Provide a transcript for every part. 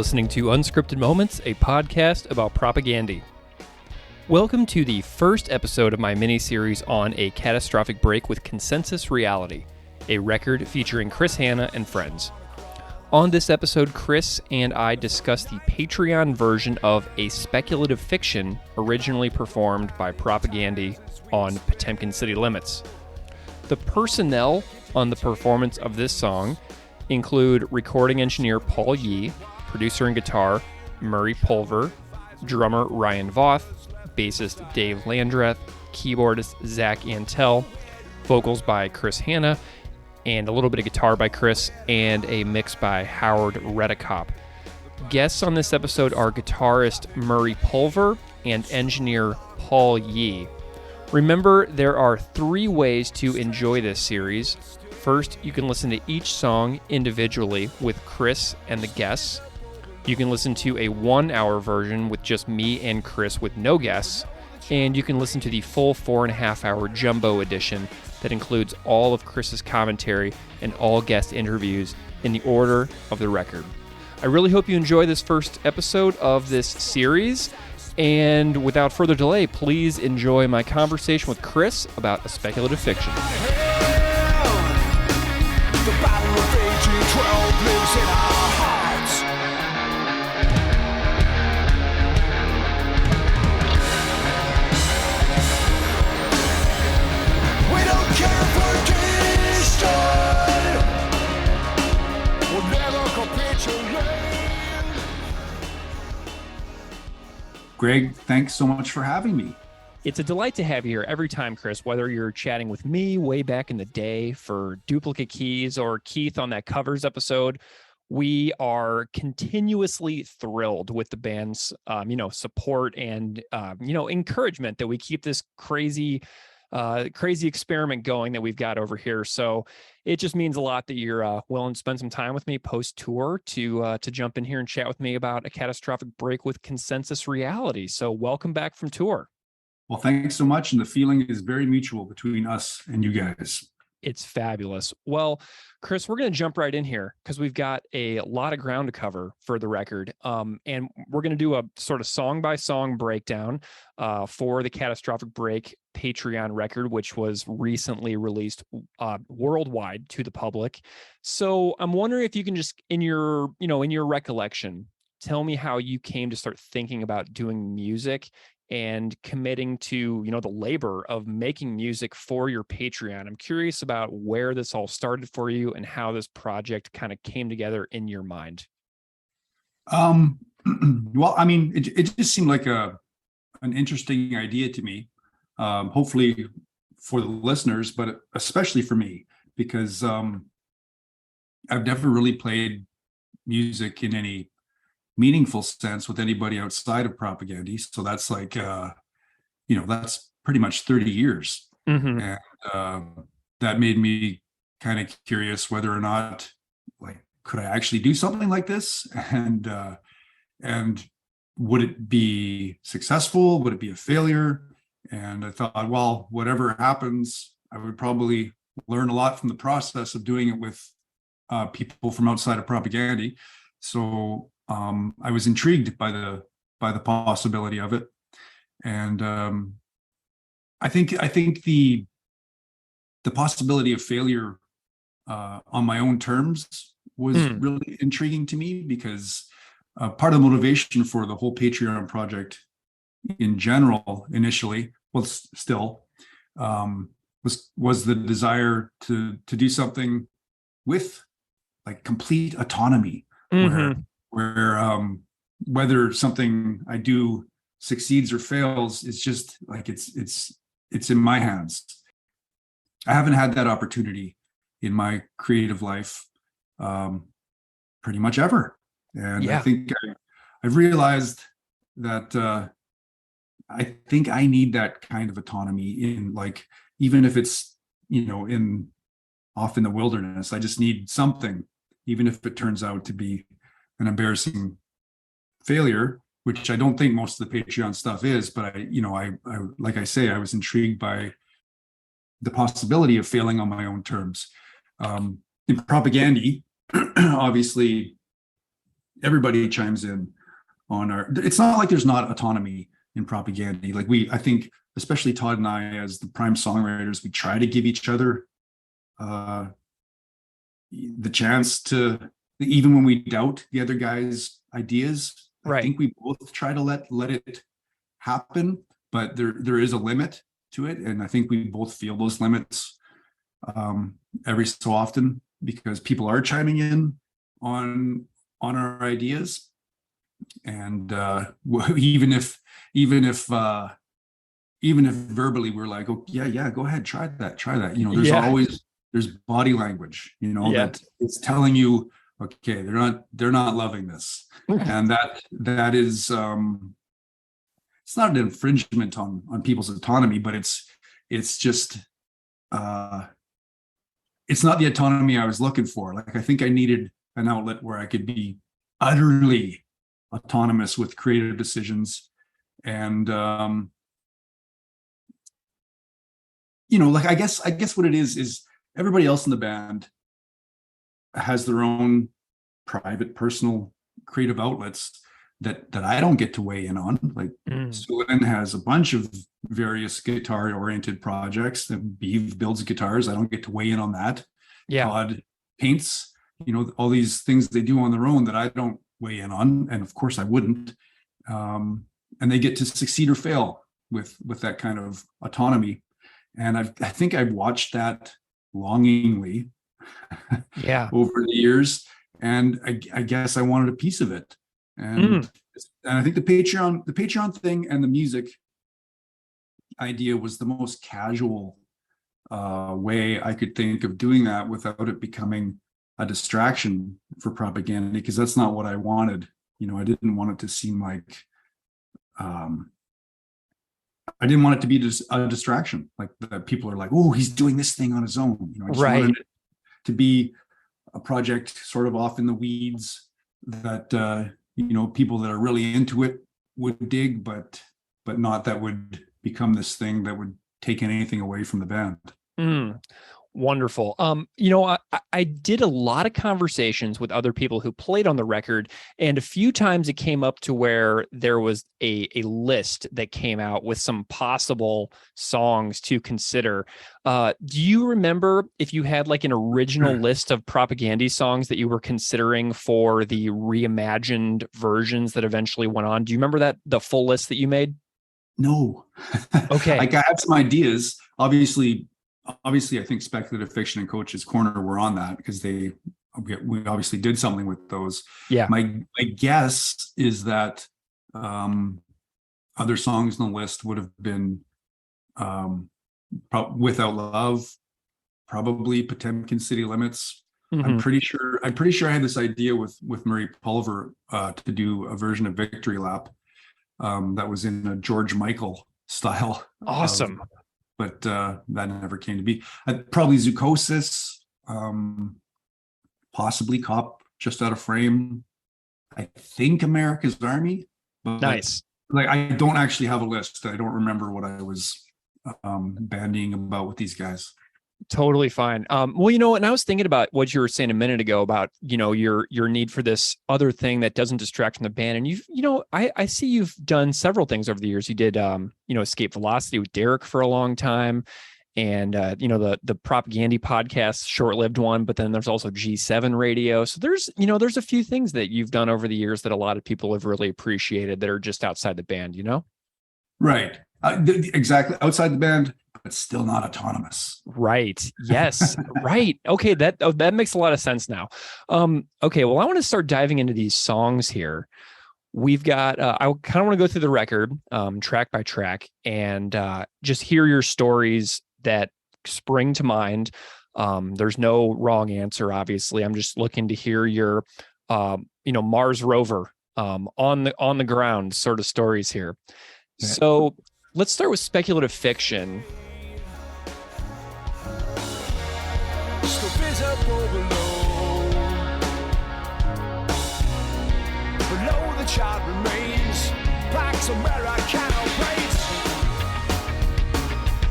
listening to Unscripted Moments, a podcast about propaganda. Welcome to the first episode of my mini-series on a catastrophic break with Consensus Reality, a record featuring Chris Hanna and friends. On this episode, Chris and I discuss the Patreon version of a speculative fiction originally performed by Propaganda on Potemkin City Limits. The personnel on the performance of this song include recording engineer Paul Yee, producer and guitar Murray Pulver, drummer Ryan Voth, bassist Dave Landreth, keyboardist Zach Antel, vocals by Chris Hanna, and a little bit of guitar by Chris, and a mix by Howard Redekop. Guests on this episode are guitarist Murray Pulver and engineer Paul Yee. Remember, there are 3 ways to enjoy this series. First, you can listen to each song individually with Chris and the guests. You can listen to a 1-hour version with just me and Chris with no guests. And you can listen to the full 4.5-hour jumbo edition that includes all of Chris's commentary and all guest interviews in the order of the record. I really hope you enjoy this first episode of this series. And without further delay, please enjoy my conversation with Chris about a speculative fiction. The battle of 1812 lives in our hearts. We don't care for Kingston. We'll never capitulate. Greg, thanks so much for having me. It's a delight to have you here every time, Chris, whether you're chatting with me way back in the day for Duplicate Keys or Keith on that covers episode. We are continuously thrilled with the band's, support and, encouragement that we keep this crazy experiment going that we've got over here. So it just means a lot that you're willing to spend some time with me post-tour to jump in here and chat with me about a catastrophic break with Consensus Reality. So welcome back from tour. Well, thanks so much. And the feeling is very mutual between us and you guys. It's fabulous. Well, Chris, we're going to jump right in here because we've got a lot of ground to cover for the record. And we're going to do a sort of song by song breakdown for the Catastrophic Break Patreon record, which was recently released worldwide to the public. So I'm wondering if you can just, in your recollection, tell me how you came to start thinking about doing music and committing to, the labor of making music for your Patreon. I'm curious about where this all started for you and how this project kind of came together in your mind. Well, I mean, it just seemed like an interesting idea to me, hopefully for the listeners, but especially for me, because I've never really played music in any meaningful sense with anybody outside of Propaganda. So that's like, that's pretty much 30 years. Mm-hmm. And that made me kind of curious whether or not, could I actually do something like this? And would it be successful? Would it be a failure? And I thought, well, whatever happens, I would probably learn a lot from the process of doing it with people from outside of Propaganda. So I was intrigued by the possibility of it, and I think the possibility of failure on my own terms was really intriguing to me, because part of the motivation for the whole Patreon project in general initially, well, still, was the desire to do something with complete autonomy, where whether something I do succeeds or fails is just it's in my hands. I haven't had that opportunity in my creative life pretty much ever. And yeah. I think I've realized that I think I need that kind of autonomy in, even if it's, off in the wilderness. I just need something, even if it turns out to be an embarrassing failure, which I don't think most of the Patreon stuff is, but I like I say, I was intrigued by the possibility of failing on my own terms. In Propaganda, obviously, everybody chimes in on our. It's not like there's not autonomy in Propaganda. Like I think, especially Todd and I, as the prime songwriters, we try to give each other the chance to, even when we doubt the other guy's ideas. Right. I think we both try to let it happen, but there is a limit to it, and I think we both feel those limits every so often, because people are chiming in on our ideas, and even if verbally we're like, oh yeah, go ahead, try that. You know, there's body language, you know, that it's telling you, okay, they're not loving this, and that is it's not an infringement on people's autonomy, but it's just it's not the autonomy I was looking for. Like, I think I needed an outlet where I could be utterly autonomous with creative decisions, and you know, like I guess what it is everybody else in the band has their own private, personal, creative outlets that I don't get to weigh in on. Like, Sullivan has a bunch of various guitar-oriented projects. That Beeve builds guitars. I don't get to weigh in on that. Yeah. Todd paints, you know, all these things they do on their own that I don't weigh in on, and of course I wouldn't. And they get to succeed or fail with that kind of autonomy. And I think I've watched that longingly over the years, and I guess I wanted a piece of it. And I think the Patreon thing and the music idea was the most casual way I could think of doing that without it becoming a distraction for Propaganda, because that's not what I wanted. You know, I didn't want it to seem like I didn't want it to be just a distraction, like that people are like, oh, he's doing this thing on his own. You know, I just wanted it to be a project sort of off in the weeds that you know, people that are really into it would dig, but not that would become this thing that would take anything away from the band. Wonderful. You know, I did a lot of conversations with other people who played on the record, and a few times it came up to where there was a list that came out with some possible songs to consider. Do you remember if you had like an original list of Propaganda songs that you were considering for the reimagined versions that eventually went on? Do you remember the full list that you made? No. Okay. Like, I have some ideas. Obviously, I think Speculative Fiction and Coach's Corner were on that because we obviously did something with those. Yeah. My guess is that other songs on the list would have been Without Love, probably Potemkin City Limits. I'm pretty sure I had this idea with Murray Pulver to do a version of Victory Lap that was in a George Michael style. Awesome. But that never came to be. Probably Zoochosis, possibly Cop Just Out of Frame. I think America's Army. But nice. Like, I don't actually have a list. I don't remember what I was bandying about with these guys. Totally fine. Well, you know, and I was thinking about what you were saying a minute ago about, you know, your need for this other thing that doesn't distract from the band. And I see you've done several things over the years. You did, Escape Velocity with Derek for a long time. And, the Propaganda podcast, short-lived one, but then there's also G7 radio. So there's a few things that you've done over the years that a lot of people have really appreciated that are just outside the band, you know? Right. Exactly. Outside the band, but still not autonomous. Right. Yes. Right. Okay. That makes a lot of sense now. Okay. Well, I want to start diving into these songs here. We've got, I kind of want to go through the record, track by track, and just hear your stories that spring to mind. There's no wrong answer, obviously. I'm just looking to hear your, Mars rover, on the ground sort of stories here. So let's start with Speculative Fiction. Still visible below the child remains, back to where I cannot wait.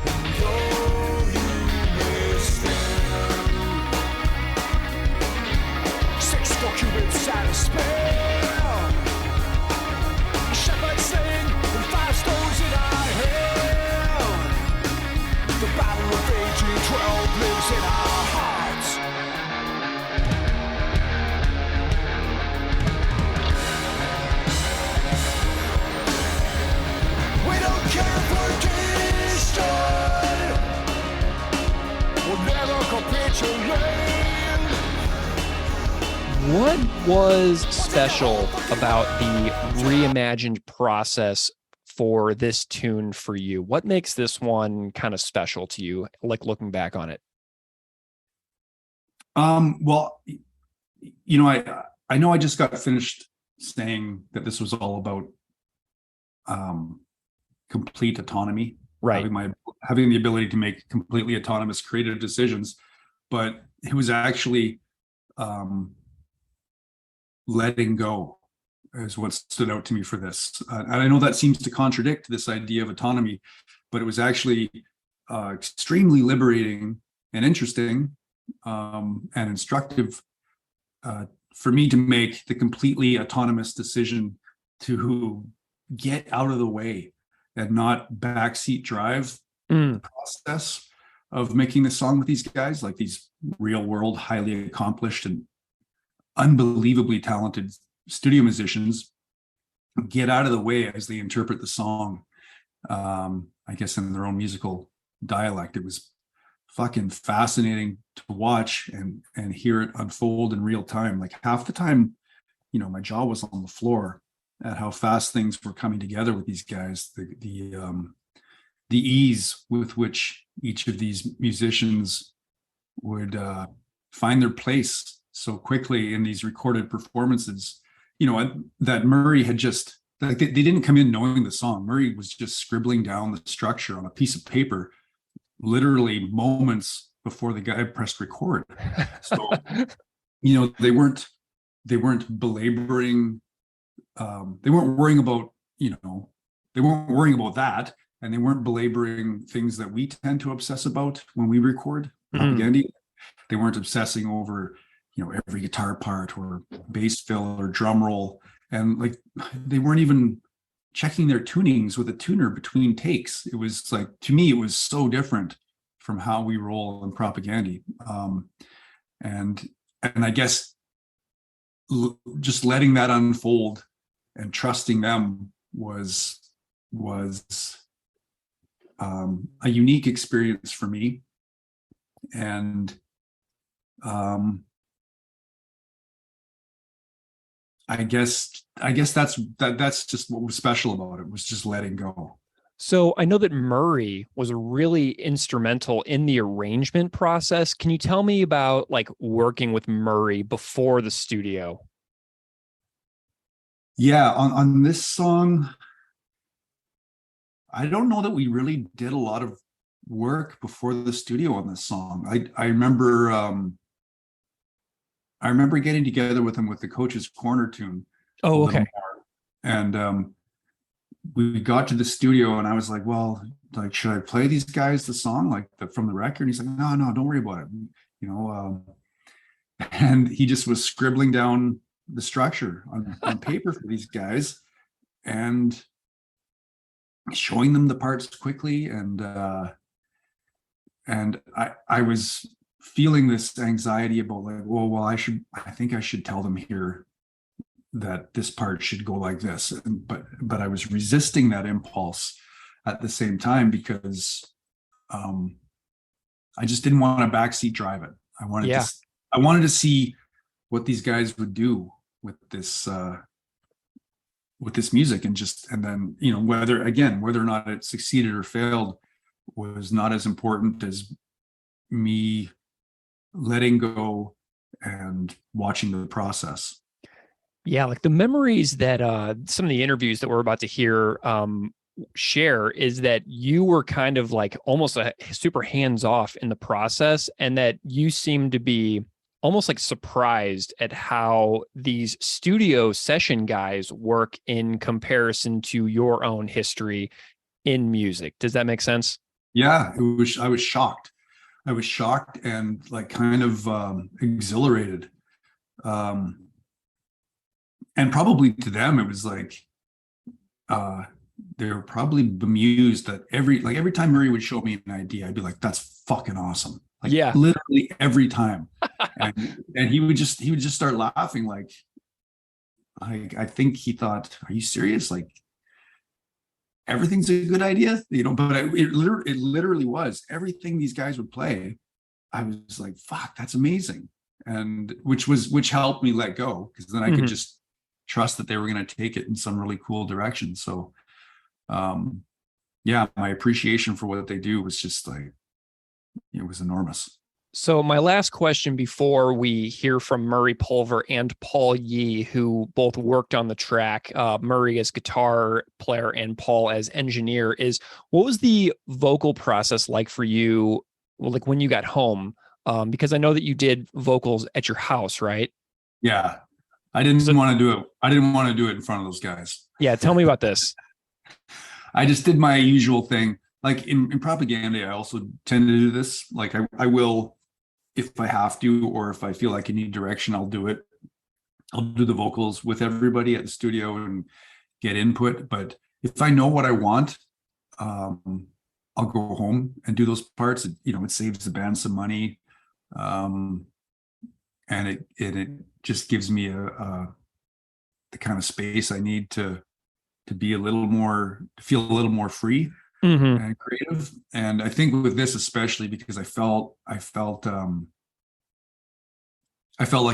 And though you may stand 6 documents out of space, What was special about the reimagined process for this tune for you? What makes this one kind of special to you, like looking back on it? Well, you know, I know I just got finished saying that this was all about complete autonomy, Right. having the ability to make completely autonomous creative decisions, but it was actually letting go is what stood out to me for this. And I know that seems to contradict this idea of autonomy, but it was actually extremely liberating and interesting and instructive for me to make the completely autonomous decision to get out of the way and not backseat drive the process of making the song with these guys, like these real world, highly accomplished and unbelievably talented studio musicians. Get out of the way as they interpret the song, I guess in their own musical dialect. It was fucking fascinating to watch and hear it unfold in real time. Like half the time, you know, my jaw was on the floor at how fast things were coming together with these guys. The ease with which each of these musicians would find their place so quickly in these recorded performances. You know, that Murray had just, like, they didn't come in knowing the song. Murray was just scribbling down the structure on a piece of paper literally moments before the guy pressed record. So, you know, they weren't belaboring, they weren't worrying about, you know, they weren't worrying about that, and they weren't belaboring things that we tend to obsess about when we record propaganda. They weren't obsessing over, you know, every guitar part or bass fill or drum roll, and like they weren't even checking their tunings with a tuner between takes. It was like, to me, it was so different from how we roll in propaganda. And I guess just letting that unfold and trusting them was a unique experience for me. And I guess that's just what was special about it, was just letting go. So I know that Murray was really instrumental in the arrangement process. Can you tell me about like working with Murray before the studio? Yeah, on this song, I don't know that we really did a lot of work before the studio on this song. I remember getting together with him with the Coach's Corner tune. Oh, okay. And we got to the studio and I was like, well, like, should I play these guys the song like from the record? And he's like, no, don't worry about it. You know, and he just was scribbling down the structure on paper for these guys and showing them the parts quickly. And I was feeling this anxiety about like, well, I think I should tell them here that this part should go like this. But I was resisting that impulse at the same time because I just didn't want to backseat drive it. I wanted to see what these guys would do with this music, and then, you know, whether or not it succeeded or failed was not as important as me letting go and watching the process. Yeah, like the memories that some of the interviews that we're about to hear share is that you were kind of like almost a super hands-off in the process, and that you seem to be almost like surprised at how these studio session guys work in comparison to your own history in music. Does that make sense? Yeah, I was shocked. I was shocked and like kind of exhilarated. And probably to them, it was like they were probably bemused that every time Murray would show me an idea, I'd be like, "That's fucking awesome!" Like, yeah, literally every time. and he would just start laughing. Like, I think he thought, "Are you serious? Like, everything's a good idea," you know? But it literally was everything these guys would play I was like, fuck, that's amazing. And which helped me let go, because then I could just trust that they were going to take it in some really cool direction. So yeah, my appreciation for what they do was just like, it was enormous. So my last question before we hear from Murray Pulver and Paul Yee, who both worked on the track, Murray as guitar player and Paul as engineer, is what was the vocal process like for you, like when you got home? Because I know that you did vocals at your house, right? Yeah. I didn't want to do it. I didn't want to do it in front of those guys. Yeah. Tell me about this. I just did my usual thing. Like in propaganda, I also tend to do this. Like I will, if I have to, or if I feel like I need direction, I'll do it. I'll do the vocals with everybody at the studio and get input. But if I know what I want, I'll go home and do those parts. It saves the band some money. And it just gives me the kind of space I need to be feel a little more free and creative. And I think with this, especially because I felt like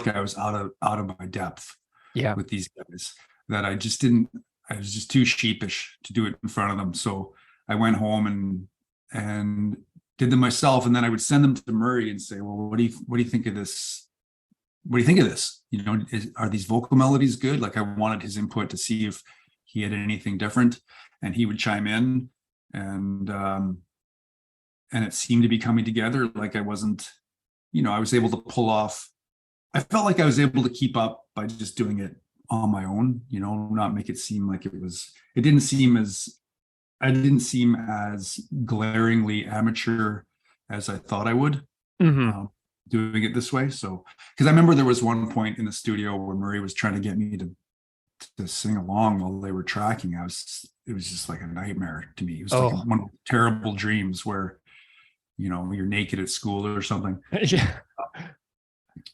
I was out of my depth with these guys, that I was just too sheepish to do it in front of them. So I went home and did them myself. And then I would send them to Murray and say, well, what do you think of this? What do you think of this? Are these vocal melodies good? Like, I wanted his input to see if he had anything different, and he would chime in, and it seemed to be coming together. Like I was able to pull off. I felt like I was able to keep up by just doing it on my own, not make it seem like I didn't seem as glaringly amateur as I thought I would. Doing it this way. So, because I remember there was one point in the studio where Murray was trying to get me to sing along while they were tracking. It was just like a nightmare to me. It was like one of the terrible dreams where, you're naked at school or something. Yeah.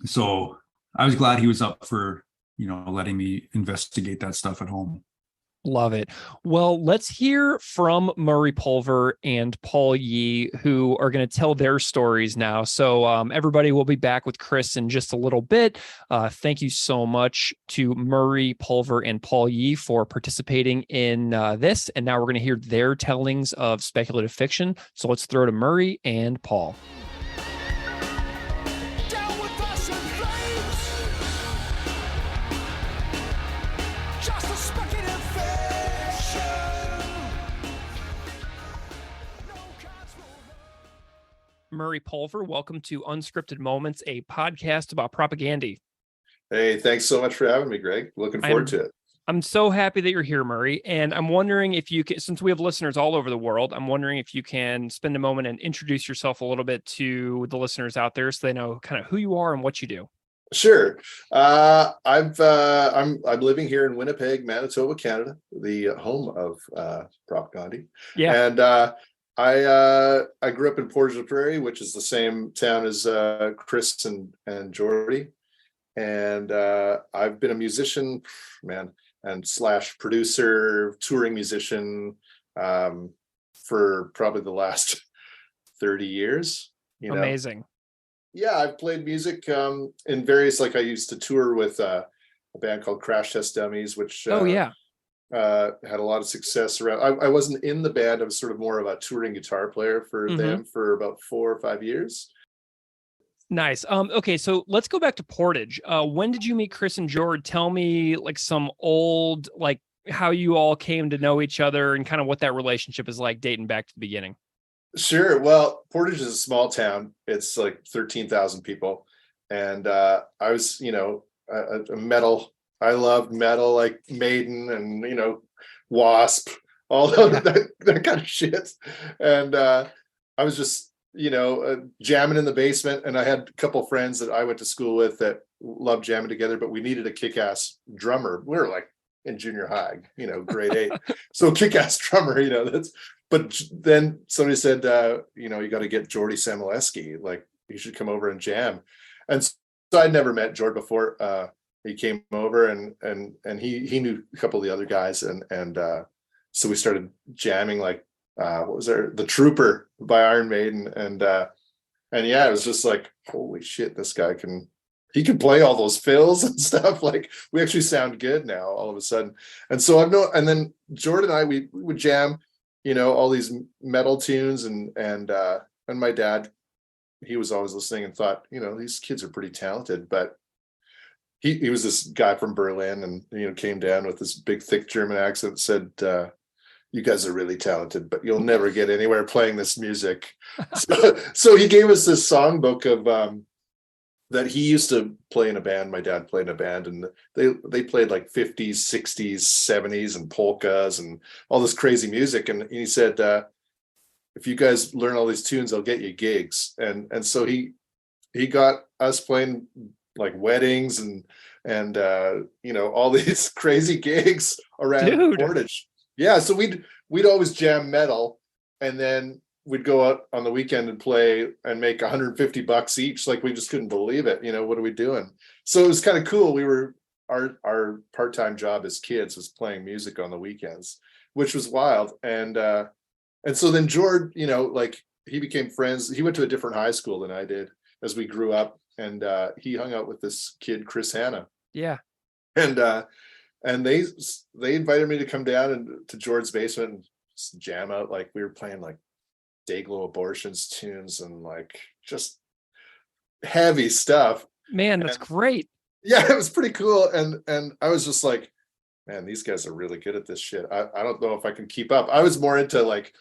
So I was glad he was up for, letting me investigate that stuff at home. Love it. Well, let's hear from Murray Pulver and Paul Yee, who are going to tell their stories now. So everybody will be back with Chris in just a little bit. Thank you so much to Murray Pulver and Paul Yee for participating in this. And now we're going to hear their tellings of speculative fiction. So let's throw to Murray and Paul. Murray Pulver, welcome to Unscripted Moments, a podcast about propaganda. Hey, thanks so much for having me, Greg. Looking forward to it. I'm so happy that you're here, Murray. And I'm wondering if you can, since we have listeners all over the world, I'm wondering if you can spend a moment and introduce yourself a little bit to the listeners out there so they know kind of who you are and what you do. Sure. I'm living here in Winnipeg, Manitoba, Canada, the home of propaganda. Yeah. And I grew up in Portage la Prairie, which is the same town as Chris and Jordy. And I've been a musician, and / producer, touring musician for probably the last 30 years. Amazing. Yeah, I've played music in various, I used to tour with a band called Crash Test Dummies, which had a lot of success around. I wasn't in the band. I was sort of more of a touring guitar player for them for about 4 or 5 years. Nice. Okay, so let's go back to Portage. When did you meet Chris and George? Tell me some old, how you all came to know each other and kind of what that relationship is like dating back to the beginning. Sure. Well, Portage is a small town. It's 13,000 people. And I was, a metal. I loved metal, like Maiden and, Wasp, all that kind of shit. And I was just, jamming in the basement. And I had a couple friends that I went to school with that loved jamming together, but we needed a kick-ass drummer. We were in junior high, grade 8. So kick-ass drummer, but then somebody said, you got to get Jordy Samoleski, you should come over and jam. And so I'd never met Jord before. He came over and he knew a couple of the other guys. And so we started jamming, what was there? The Trooper by Iron Maiden. And And yeah, it was just like, holy shit, this guy he can play all those fills and stuff. Like, we actually sound good now all of a sudden. And so and then Jordan and I, we would jam, all these metal tunes, and my dad, he was always listening and thought, these kids are pretty talented. But he was this guy from Berlin, and came down with this big thick German accent, said, you guys are really talented, but you'll never get anywhere playing this music. So he gave us this songbook of that he used to play in a band. My dad played in a band, and they played like 50s, 60s, 70s, and polkas and all this crazy music. And he said, if you guys learn all these tunes, I'll get you gigs. And so he got us playing like weddings and all these crazy gigs around Portage. Yeah, so we'd always jam metal, and then we'd go out on the weekend and play and make $150 each. Like, we just couldn't believe it. What are we doing? So it was kind of cool. Our part-time job as kids was playing music on the weekends, which was wild. And so then George, he became friends. He went to a different high school than I did as we grew up, and he hung out with this kid, Chris Hanna. Yeah. And they invited me to come down to George's basement and just jam out. Like, we were playing like Dayglow Abortions tunes and like just heavy stuff. Man, that's great. Yeah, it was pretty cool. And I was just like, man, these guys are really good at this shit. I don't know if I can keep up. I was more into, like,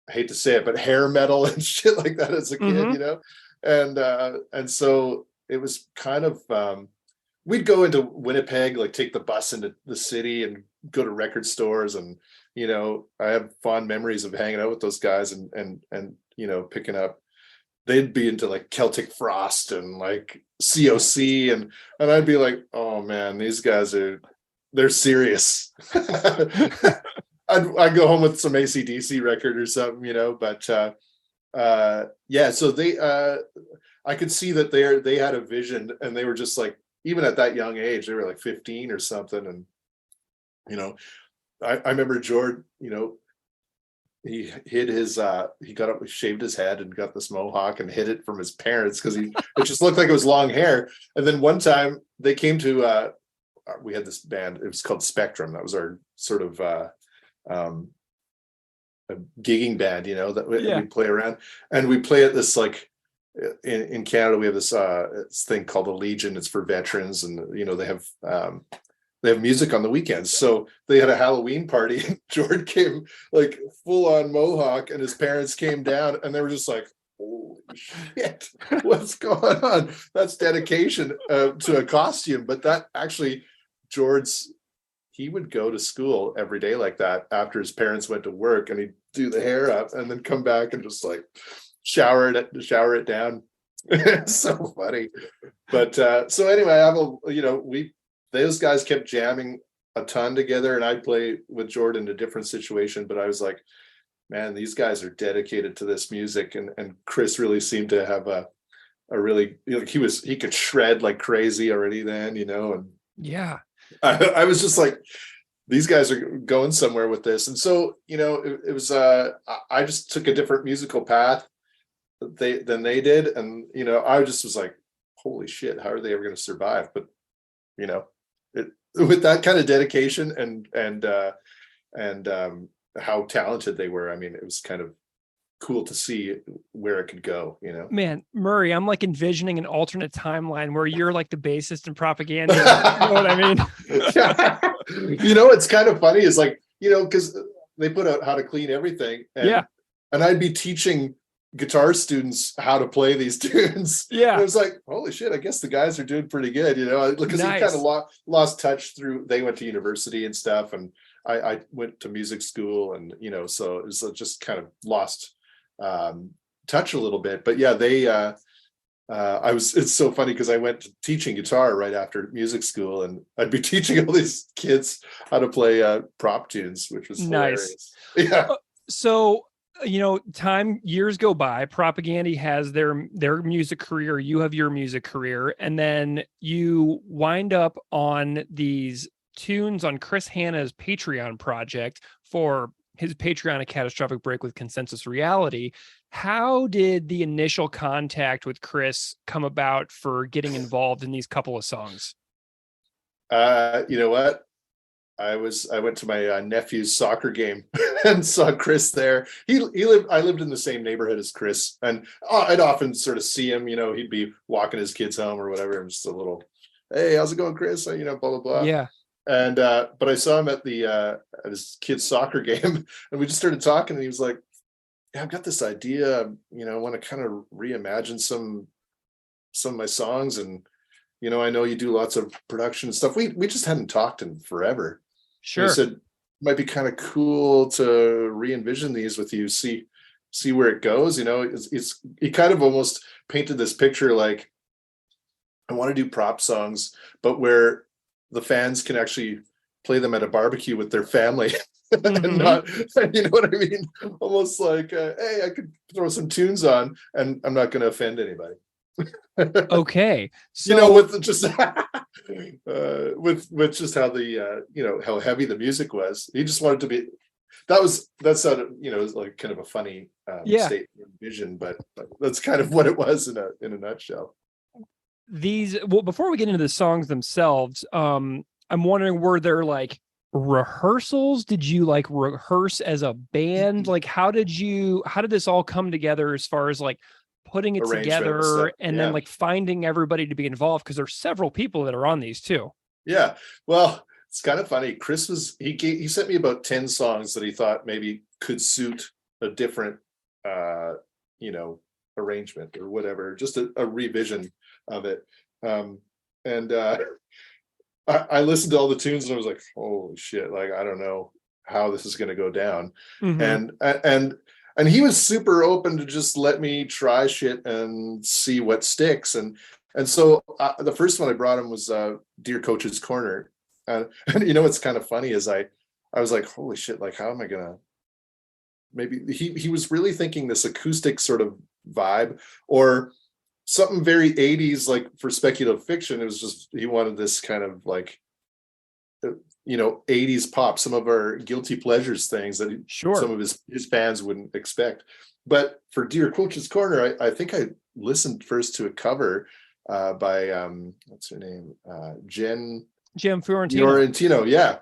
I hate to say it, but hair metal and shit like that as a kid, And so it was kind of we'd go into Winnipeg, like take the bus into the city and go to record stores. And, I have fond memories of hanging out with those guys and picking up, they'd be into like Celtic Frost and like COC. And I'd be like, oh man, these guys they're serious. I'd go home with some AC/DC record or something, but so I could see that they had a vision, and they were just like, even at that young age, they were like 15 or something. And, I remember George, he hid his, he got up, shaved his head and got this mohawk and hid it from his parents because it just looked like it was long hair. And then one time they came to, we had this band, it was called Spectrum. That was our sort of a gigging band, that we play around. And we play at this, like, in Canada, we have this thing called a Legion. It's for veterans, and they have music on the weekends. So they had a Halloween party, and George came like full on mohawk, and his parents came down, and they were just like, holy shit, what's going on? That's dedication to a costume. But that actually, George, he would go to school every day like that after his parents went to work, and he'd do the hair up and then come back and just like shower it down. It's so funny. But so anyway, those guys kept jamming a ton together, and I'd play with Jordan in a different situation. But I was like, man, these guys are dedicated to this music. And Chris really seemed to have a really, he could shred like crazy already then, and yeah, I was just like, these guys are going somewhere with this. And so, it was, I just took a different musical path than they did. And, I just was like, holy shit, how are they ever going to survive? But, with that kind of dedication and how talented they were, I mean, it was kind of cool to see where it could go, Man, Murray, I'm like envisioning an alternate timeline where you're like the bassist in Propaganda. You know what I mean? It's kind of funny. It's like, because they put out How to Clean Everything. And I'd be teaching guitar students how to play these tunes. Yeah. And it was like, holy shit, I guess the guys are doing pretty good, because Nice. he kind of lost touch they went to university and stuff. And I went to music school, and, so it was just kind of lost touch a little bit. But yeah, it's so funny because I went to teaching guitar right after music school, and I'd be teaching all these kids how to play prop tunes, which was hilarious. Nice. Yeah. So, years go by, Propaganda has their music career, you have your music career, and then you wind up on these tunes on Chris Hanna's Patreon project for his Patreon, A Catastrophic Break with Consensus Reality. How did the initial contact with Chris come about for getting involved in these couple of songs? You know what? I went to my nephew's soccer game and saw Chris there. I lived in the same neighborhood as Chris, and I'd often sort of see him. He'd be walking his kids home or whatever. I'm just a little, hey, how's it going, Chris? Blah blah blah. Yeah. And but I saw him at at his kid's soccer game, and we just started talking. And he was like, "Yeah, I've got this idea. I want to kind of reimagine some of my songs, and I know you do lots of production and stuff. We just hadn't talked in forever." Sure. And he said, "Might be kind of cool to re-envision these with you. See where it goes." He kind of almost painted this picture like, I want to do prop songs, but where the fans can actually play them at a barbecue with their family. And not, you know what I mean? Almost like, hey, I could throw some tunes on and I'm not going to offend anybody. Okay. So with just with just how the how heavy the music was. He just wanted to be, that sounded like kind of a funny statement vision, but that's kind of what it was in a nutshell. Before we get into the songs themselves, I'm wondering, were there like rehearsals? Did you like rehearse as a band? Like how did this all come together as far as like putting it together and then like finding everybody to be involved? Because there's several people that are on these too. Yeah. Well, it's kind of funny. Chris he sent me about 10 songs that he thought maybe could suit a different arrangement or whatever, just a revision of it. I listened to all the tunes and I was like, holy shit, like I don't know how this is going to go down. And he was super open to just let me try shit and see what sticks. And so the first one I brought him was Dear Coach's Corner. And what's kind of funny is I was like, holy shit, like how am I gonna, maybe he was really thinking this acoustic sort of vibe or something very 80s, like for speculative fiction. It was just, he wanted this kind of like 80s pop, some of our guilty pleasures things that some of his fans wouldn't expect. But for Dear Coach's Corner, I think I listened first to a cover by what's her name, Jen Fiorentino. Yeah.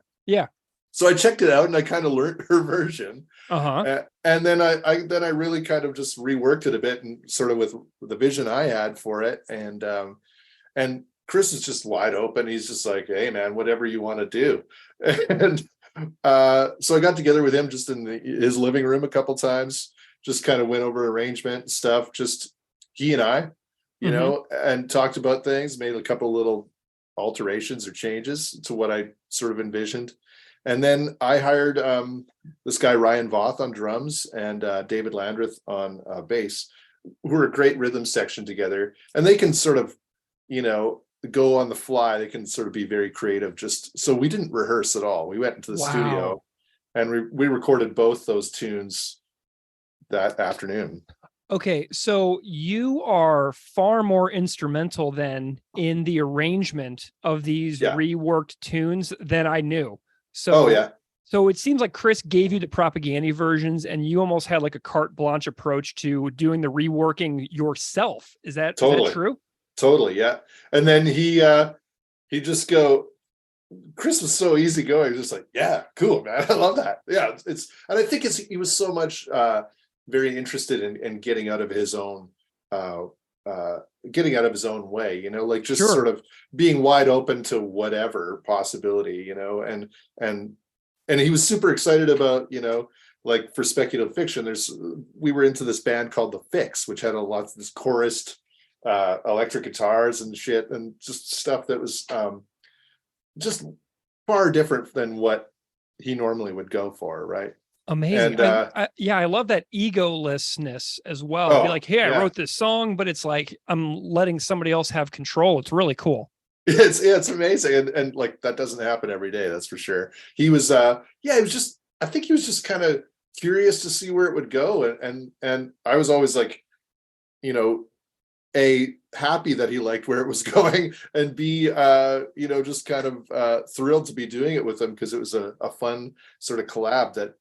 So I checked it out and I kind of learned her version. And then I really kind of just reworked it a bit and sort of with the vision I had for it. And Chris is just wide open. He's just like, hey man, whatever you want to do. And so I got together with him just in his living room a couple times, just kind of went over arrangement stuff, just he and I, and talked about things, made a couple little alterations or changes to what I sort of envisioned. And then I hired this guy, Ryan Voth, on drums and David Landreth on bass, who are a great rhythm section together. And they can sort of, go on the fly. They can sort of be very creative. Just so we didn't rehearse at all. We went into the studio and we recorded both those tunes that afternoon. Okay, so you are far more instrumental then in the arrangement of these reworked tunes than I knew. So, So it seems like Chris gave you the propaganda versions and you almost had like a carte blanche approach to doing the reworking yourself. Is that true? Totally, yeah. And then he just Chris was so easygoing. He was just like, yeah, cool, man. I love that. Yeah, and I think he was so much very interested in getting out of his own way, like just sort of being wide open to whatever possibility, and he was super excited about, like for speculative fiction, we were into this band called The Fix, which had a lot of this chorused electric guitars and shit and just stuff that was just far different than what he normally would go for, right? Amazing. And, I love that egolessness as well. Be like, hey, I wrote this song, but it's like I'm letting somebody else have control. It's really cool. It's amazing. And like that doesn't happen every day, that's for sure. He was I think he was just kind of curious to see where it would go. And I was always like, happy that he liked where it was going, and B, just kind of thrilled to be doing it with him because it was a fun sort of collab that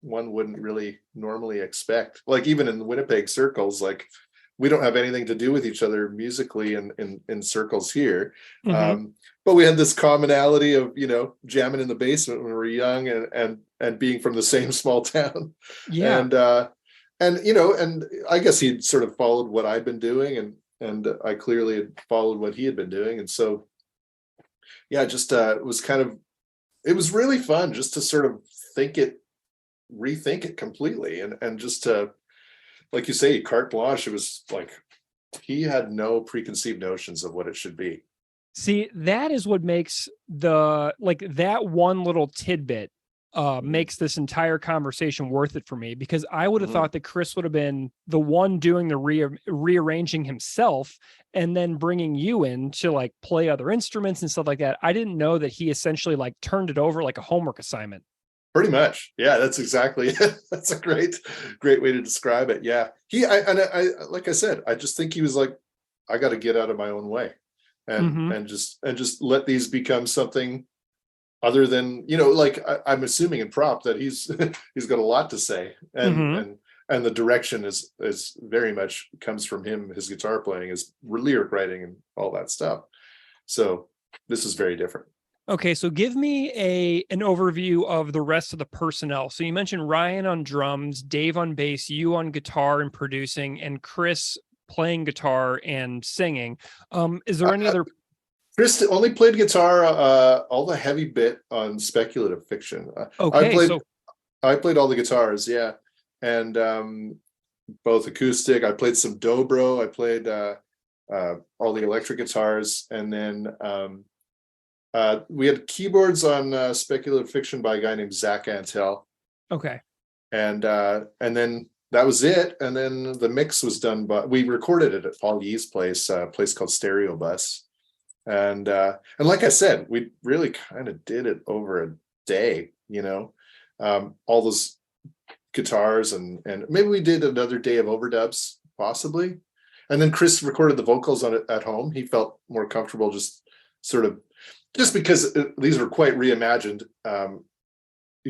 one wouldn't really normally expect. Like even in the Winnipeg circles, like we don't have anything to do with each other musically in circles here. But we had this commonality of, jamming in the basement when we were young and being from the same small town. Yeah. And I guess he'd sort of followed what I'd been doing, and I clearly had followed what he had been doing. And so, yeah, just it was really fun just to sort of rethink it completely, and just to, like you say, carte blanche. It was like he had no preconceived notions of what it should be. See, that is what makes that one little tidbit makes this entire conversation worth it for me, because I would have thought that Chris would have been the one doing the rearranging himself and then bringing you in to like play other instruments and stuff like that. I didn't know that he essentially like turned it over like a homework assignment. Pretty much. Yeah, that's exactly it. That's a great way to describe it. Yeah. I like I said, I just think he was like, I got to get out of my own way and just let these become something other than, like I'm assuming in prop that he's got a lot to say, and the direction is very much comes from him, his guitar playing, his lyric writing and all that stuff. So this is very different. Okay, so give me an overview of the rest of the personnel. So you mentioned Ryan on drums, Dave on bass, you on guitar and producing, and Chris playing guitar and singing. Is there any other? Chris only played guitar, all the heavy bit on Speculative Fiction. Okay, I played all the guitars, yeah, and both acoustic. I played some dobro. I played all the electric guitars, and then we had keyboards on Speculative Fiction by a guy named Zach Antel. Okay, and then that was it. And then the mix was done we recorded it at Paul Yee's place, a place called Stereo Bus. And like I said, we really kind of did it over a day, all those guitars and maybe we did another day of overdubs possibly. And then Chris recorded the vocals on it at home. He felt more comfortable just because these were quite reimagined.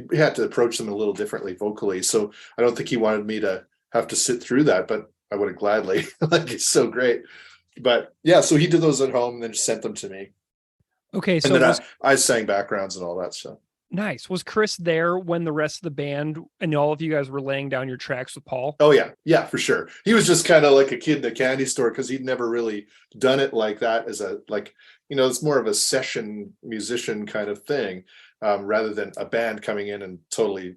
We had to approach them a little differently vocally. So I don't think he wanted me to have to sit through that, but I would have gladly. Like, it's so great. But yeah, so he did those at home and then just sent them to me. Okay, so and then I sang backgrounds and all that stuff. Nice. Was Chris there when the rest of the band and all of you guys were laying down your tracks with Paul? Oh yeah, for sure. He was just kind of like a kid in a candy store because he'd never really done it like that as it's more of a session musician kind of thing, rather than a band coming in and totally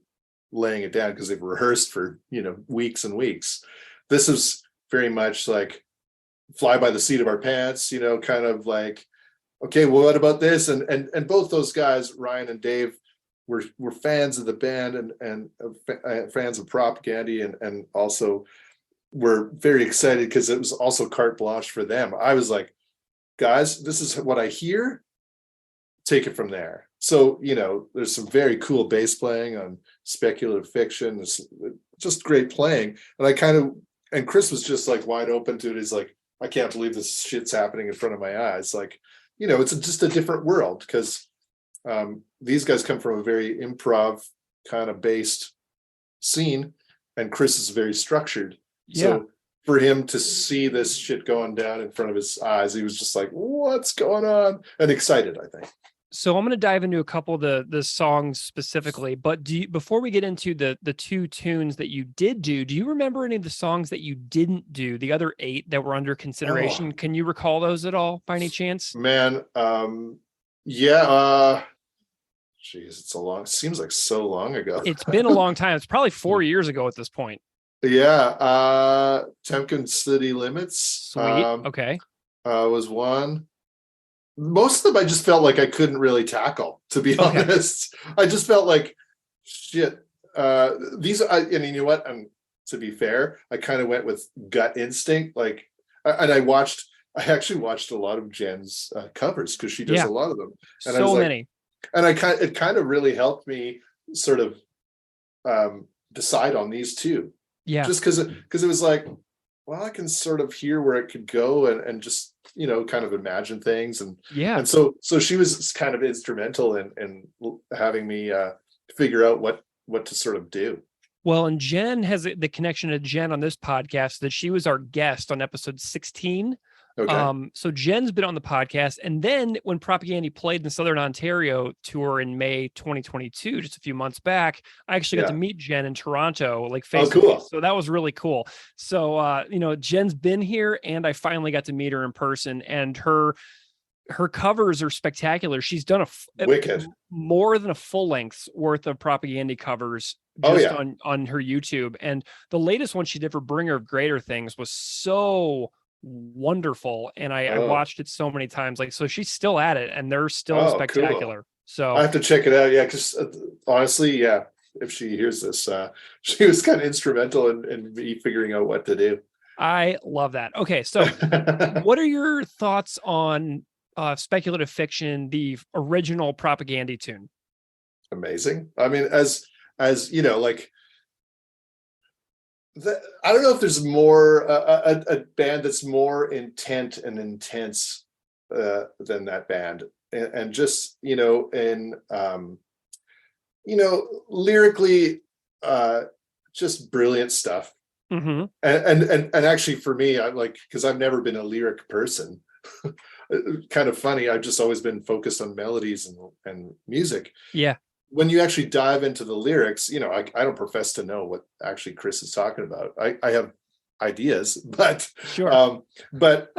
laying it down because they've rehearsed for weeks and weeks. This is very much like fly by the seat of our pants, kind of like, okay, well, what about this? And both those guys, Ryan and Dave, were fans of the band and fans of Propaganda, and also were very excited because it was also carte blanche for them. I was like, guys, this is what I hear. Take it from there. So, there's some very cool bass playing on Speculative Fiction. It's just great playing. And Chris was just like wide open to it. He's like, I can't believe this shit's happening in front of my eyes. Like, it's just a different world because these guys come from a very improv kind of based scene, and Chris is very structured. Yeah. So for him to see this shit going down in front of his eyes, he was just like, what's going on? And excited, I think. So I'm going to dive into a couple of the songs specifically, but before we get into the two tunes that you did do you remember any of the songs that you didn't do, the other 8 that were under consideration? Can you recall those at all by any chance? Man, yeah. Geez, it seems like so long ago. It's been a long time. It's probably 4 years ago at this point. Yeah. Temkin City Limits. Sweet. Okay. Was one. Most of them I just felt like I couldn't really tackle, to be honest. I just felt like shit. And you know what? To be fair, I kind of went with gut instinct. Like, and I actually watched a lot of Jen's covers because she does a lot of them. And so many. And it kind of really helped me sort of decide on these two. Yeah. Just because it was like, well, I can sort of hear where it could go and just, kind of imagine things. And so she was kind of instrumental in having me figure out what what to sort of do. Well, and Jen has the connection to Jen on this podcast that she was our guest on episode 16. Okay. So Jen's been on the podcast. And then when Propaganda played in the Southern Ontario tour in May 2022, just a few months back, I actually got to meet Jen in Toronto, like face to face. So that was really cool. So, Jen's been here and I finally got to meet her in person, and her covers are spectacular. She's done wicked more than a full length's worth of Propaganda covers on her YouTube. And the latest one she did for Bringer of Greater Things was so wonderful. And I watched it so many times. Like, so she's still at it and they're still spectacular. Cool. So I have to check it out. Yeah. Cause honestly, if she hears this, she was kind of instrumental in me figuring out what to do. I love that. Okay. So what are your thoughts on Speculative Fiction, the original Propaganda tune? Amazing. I mean, as you know, like I don't know if there's more a band that's more intent and intense than that band, and just lyrically, just brilliant stuff. Mm-hmm. And actually, for me, I'm like, because I've never been a lyric person. Kind of funny. I've just always been focused on melodies and music. Yeah. When you actually dive into the lyrics, I don't profess to know what actually Chris is talking about. I have ideas, but sure. But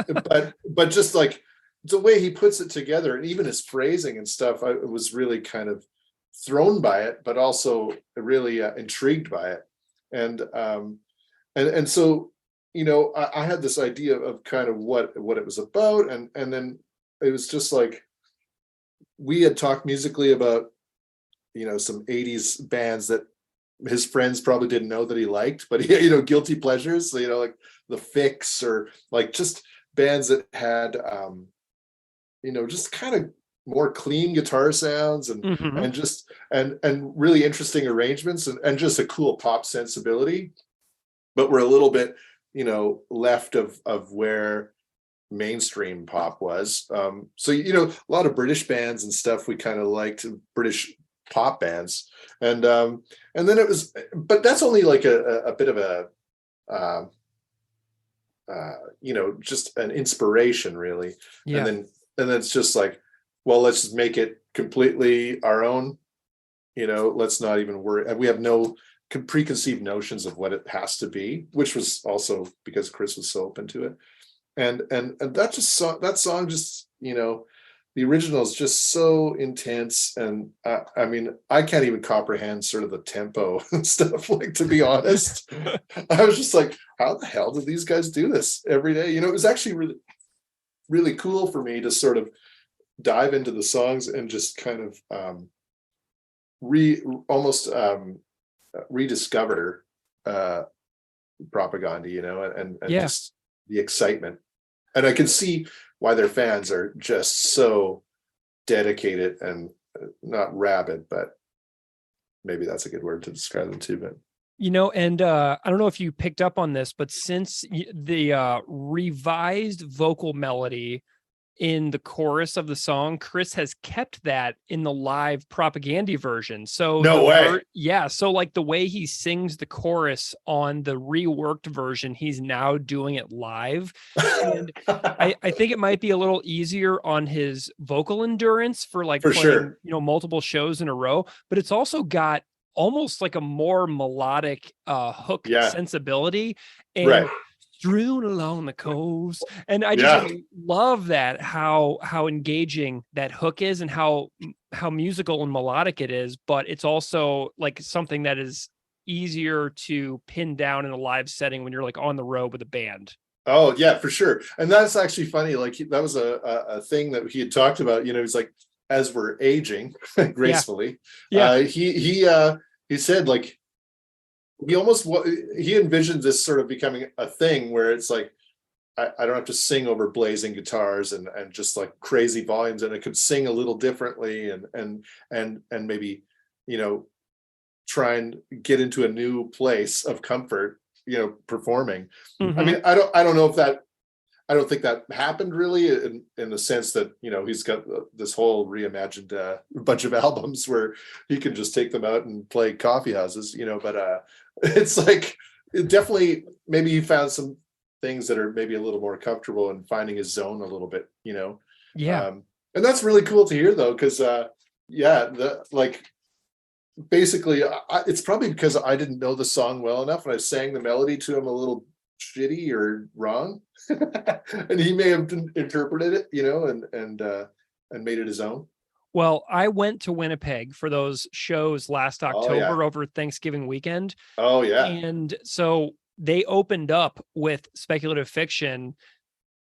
just like the way he puts it together, and even his phrasing and stuff, I was really kind of thrown by it, but also really intrigued by it. And so, I had this idea of kind of what it was about, and then it was just like we had talked musically about some 80s bands that his friends probably didn't know that he liked, but he, guilty pleasures, so, like The Fix, or like just bands that had just kind of more clean guitar sounds and mm-hmm. and really interesting arrangements and just a cool pop sensibility, but we're a little bit left of where mainstream pop was. So a lot of British bands and stuff we kind of liked, British pop bands, and then it was, but that's only like a bit of a just an inspiration, really. Yeah. And then it's just like, well, let's just make it completely our own. Let's not even worry. We have no preconceived notions of what it has to be, which was also because Chris was so open to it. And that song just, the original is just so intense. And I mean, I can't even comprehend sort of the tempo and stuff, like, to be honest. I was just like, how the hell did these guys do this every day? It was actually really, really cool for me to sort of dive into the songs and just kind of rediscover Propaganda, and just the excitement. And I can see why their fans are just so dedicated and not rabid, but maybe that's a good word to describe them too. But and I don't know if you picked up on this, but since the revised vocal melody in the chorus of the song, Chris has kept that in the live Propaganda version. So no way. So like the way he sings the chorus on the reworked version, he's now doing it live. And I think it might be a little easier on his vocal endurance for playing, sure, multiple shows in a row, but it's also got almost like a more melodic hook sensibility. And right. Strewn along the coast, and I just love that how engaging that hook is, and how musical and melodic it is, but it's also like something that is easier to pin down in a live setting when you're like on the road with a band. Oh yeah, for sure. And that's actually funny. Like that was a thing that he had talked about. He's like, as we're aging gracefully, he said, like, he envisioned this sort of becoming a thing where it's like, I don't have to sing over blazing guitars and just like crazy volumes, and it could sing a little differently and maybe try and get into a new place of comfort performing. Mm-hmm. I mean, I don't know if that, I don't think that happened really in the sense that, you know, he's got this whole reimagined bunch of albums where he can just take them out and play coffee houses, you know, but it's like, it definitely, maybe he found some things that are maybe a little more comfortable and finding his zone a little bit, you know? Yeah. And that's really cool to hear though, because basically it's probably because I didn't know the song well enough and I sang the melody to him a little shitty or wrong. And he may have interpreted it, you know, and made it his own. Well, I went to Winnipeg for those shows last October over Thanksgiving weekend. Oh yeah. And so they opened up with Speculative Fiction,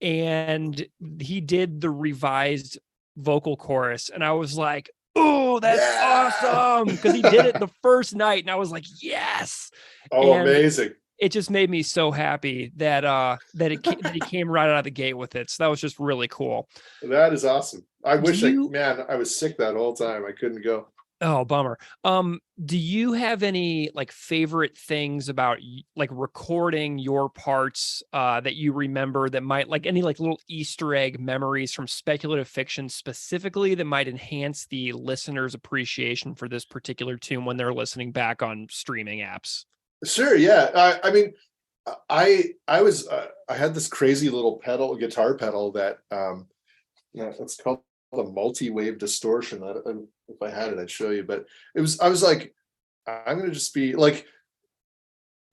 and he did the revised vocal chorus. And I was like, oh, that's awesome. Because he did it the first night. And I was like, yes. Oh, and amazing. It just made me so happy that he came right out of the gate with it. So that was just really cool. That is awesome. I wish I was sick that whole time. I couldn't go. Oh, bummer. Do you have any like favorite things about like recording your parts that you remember that might, like, any like little Easter egg memories from Speculative Fiction specifically that might enhance the listener's appreciation for this particular tune when they're listening back on streaming apps? Sure. Yeah. I mean, I had this crazy little guitar pedal that it's called a multi-wave distortion. If I had it, I'd show you. But I was like, I'm going to just be like,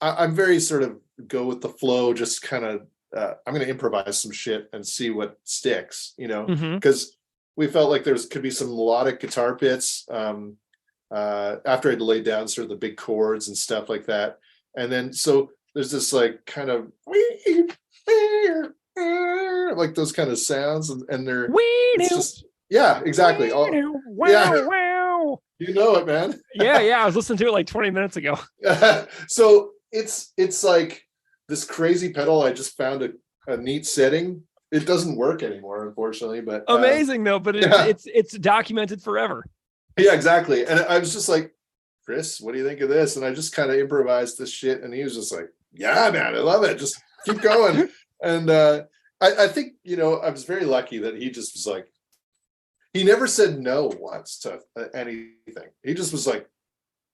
I'm very sort of go with the flow, just kind of, I'm going to improvise some shit and see what sticks, you know, because we felt like could be some melodic guitar bits after I'd laid down sort of the big chords and stuff like that. And then, so there's this like kind of like those kind of sounds, and they're just, yeah, exactly. You know it, man. Yeah. I was listening to it like 20 minutes ago. So it's like this crazy pedal. I just found a neat setting. It doesn't work anymore, unfortunately, but amazing though. But it's documented forever. Yeah, exactly. And I was just like, Chris, what do you think of this? And I just kind of improvised this shit, and he was just like, yeah, man, I love it. Just keep going. And I think, you know, I was very lucky that he just was like, he never said no once to anything. He just was like,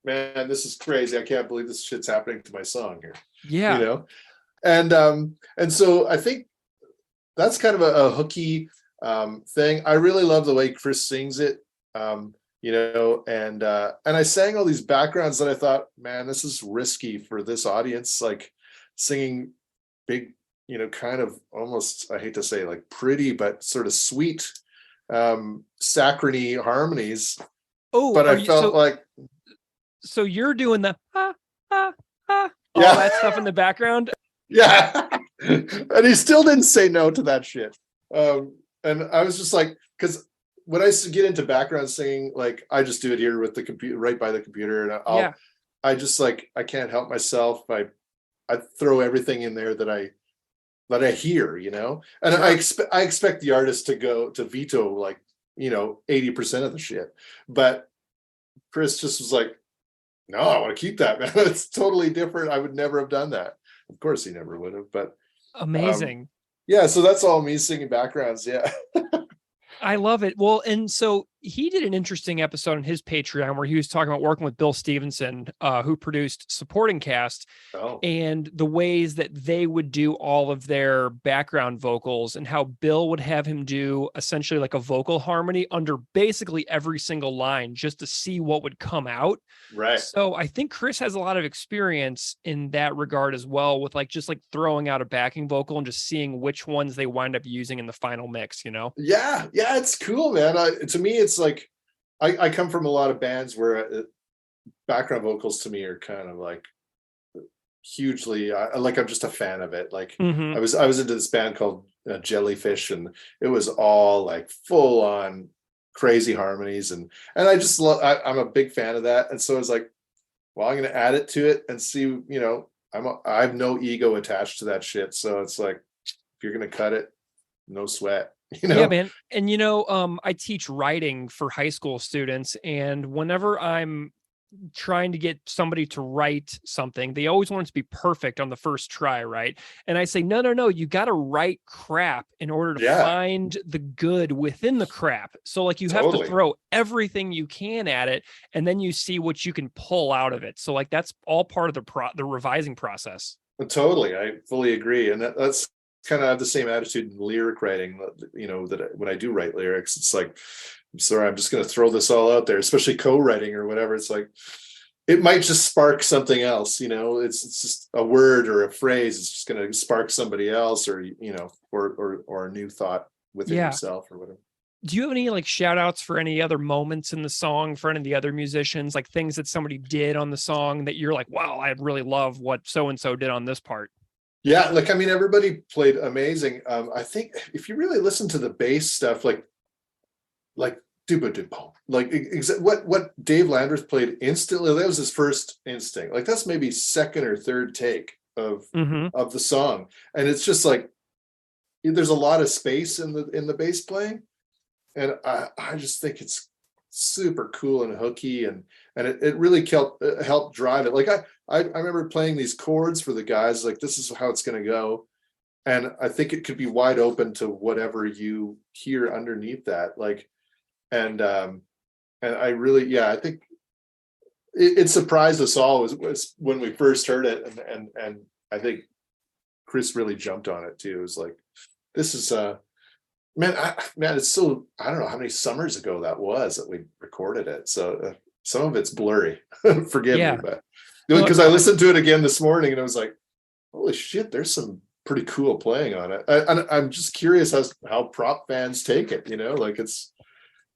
man, this is crazy. I can't believe this shit's happening to my song here. Yeah. You know? And so I think that's kind of a hooky thing. I really love the way Chris sings it. You know, and I sang all these backgrounds that I thought, man, this is risky for this audience, like singing big, you know, kind of almost, I hate to say like pretty, but sort of sweet saccharine harmonies. Oh, but I felt like, so you're doing the all that stuff in the background. Yeah. And he still didn't say no to that shit. And I was just like, because when I get into background singing, like I just do it here with the computer, right by the computer, and I just like, I can't help myself. I throw everything in there that I hear, you know, and sure. I expect the artist to veto like, you know, 80% of the shit. But Chris just was like, no, I want to keep that, man. It's totally different. I would never have done that. Of course he never would have, but amazing. Yeah. So that's all me singing backgrounds. Yeah. I love it. Well, and so he did an interesting episode on his Patreon where he was talking about working with Bill Stevenson, who produced Supporting Cast, and the ways that they would do all of their background vocals, and how Bill would have him do essentially like a vocal harmony under basically every single line just to see what would come out. Right. So I think Chris has a lot of experience in that regard as well, with like just like throwing out a backing vocal and just seeing which ones they wind up using in the final mix, you know? Yeah, it's cool, man. To me, it's like I come from a lot of bands where background vocals to me are kind of like hugely like I'm just a fan of it. Like I was into this band called Jellyfish, and it was all like full on crazy harmonies, and I just love. I'm a big fan of that, and so I was like, well, I'm going to add it to it and see. You know, I have no ego attached to that shit, so it's like, if you're going to cut it, no sweat. You know? Yeah, man. And, you know, I teach writing for high school students, and whenever I'm trying to get somebody to write something, they always want it to be perfect on the first try, right? And I say, no, you got to write crap in order to find the good within the crap. So like you have to throw everything you can at it, and then you see what you can pull out of it. So like that's all part of the revising process. Totally, I fully agree, and that's kind of have the same attitude in lyric writing. That when I do write lyrics, it's like, I'm sorry, I'm just going to throw this all out there, especially co-writing or whatever. It's like, it might just spark something else, it's just a word or a phrase. It's just going to spark somebody else, or a new thought within yourself or whatever. Do you have any like shout outs for any other moments in the song for any of the other musicians, like things that somebody did on the song that you're like, wow, I really love what so-and-so did on this part? Yeah. Like, I mean, everybody played amazing. I think if you really listen to the bass stuff, like dupa, like what Dave Landreth played instantly, that was his first instinct. Like that's maybe second or third take of the song. And it's just like, there's a lot of space in the bass playing. And I just think it's super cool and hooky, and it really helped drive it. Like I remember playing these chords for the guys, like this is how it's going to go. And I think it could be wide open to whatever you hear underneath that. Like, and I really, I think it surprised us all was when we first heard it. And I think Chris really jumped on it too. It was like, this is man, it's so, I don't know how many summers ago that was that we recorded it. So some of it's blurry. Forgive me, but because I listened to it again this morning and I was like, holy shit, there's some pretty cool playing on it. I'm just curious how prop fans take it, like it's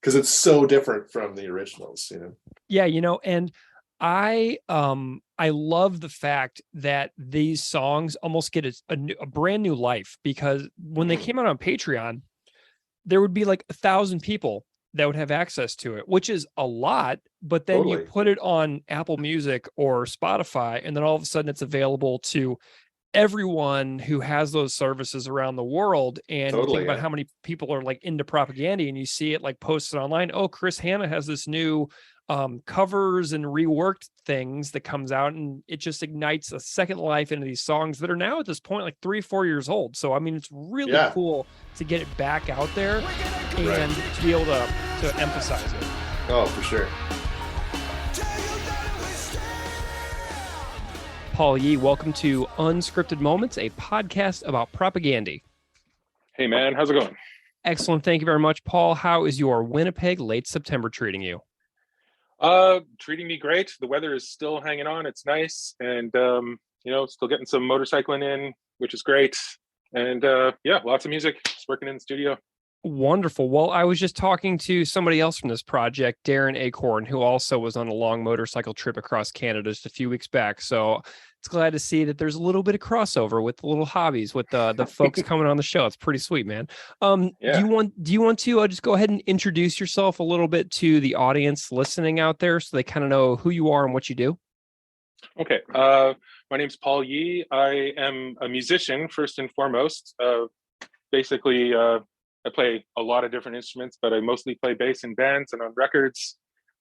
because it's so different from the originals, Yeah, and I love the fact that these songs almost get a brand new life, because when they came out on Patreon, there would be like 1,000 people that would have access to it, which is a lot. But then you put it on Apple Music or Spotify, and then all of a sudden it's available to everyone who has those services around the world. And you think about how many people are like into propaganda, and you see it like posted online. Oh, Chris Hanna has this new covers and reworked things that comes out, and it just ignites a second life into these songs that are now at this point like 3-4 years old. So I mean, it's really cool to get it back out there and to be able to emphasize it. Oh, for sure. Paul Yee, welcome to Unscripted Moments, a podcast about propaganda. Hey man, how's it going? Excellent, thank you very much, Paul. How is your Winnipeg late September treating you? Treating me great. The weather is still hanging on. It's nice, and still getting some motorcycling in, which is great. And lots of music. Just working in the studio. Wonderful. Well, I was just talking to somebody else from this project, Darren Acorn, who also was on a long motorcycle trip across Canada just a few weeks back. So it's glad to see that there's a little bit of crossover with the little hobbies with the folks coming on the show. It's pretty sweet, man. Do you want to just go ahead and introduce yourself a little bit to the audience listening out there, so they kind of know who you are and what you do? Okay. My name's Paul Yee. I am a musician first and foremost. Basically, I play a lot of different instruments, but I mostly play bass in bands and on records.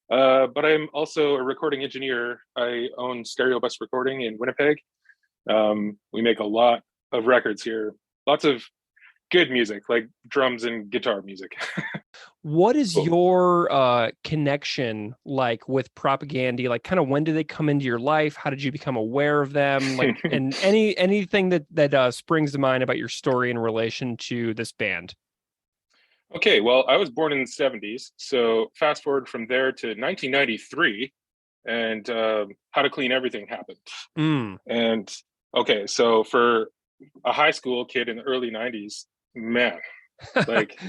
But I'm also a recording engineer. I own Stereo Bus Recording in Winnipeg. We make a lot of records here. Lots of good music, like drums and guitar music. What is your connection like with propaganda? Like, kind of when did they come into your life? How did you become aware of them? Like, and anything that springs to mind about your story in relation to this band? Okay, well, I was born in the 70s. So fast forward from there to 1993, and How to Clean Everything happened. And okay, so for a high school kid in the early 90s, man, like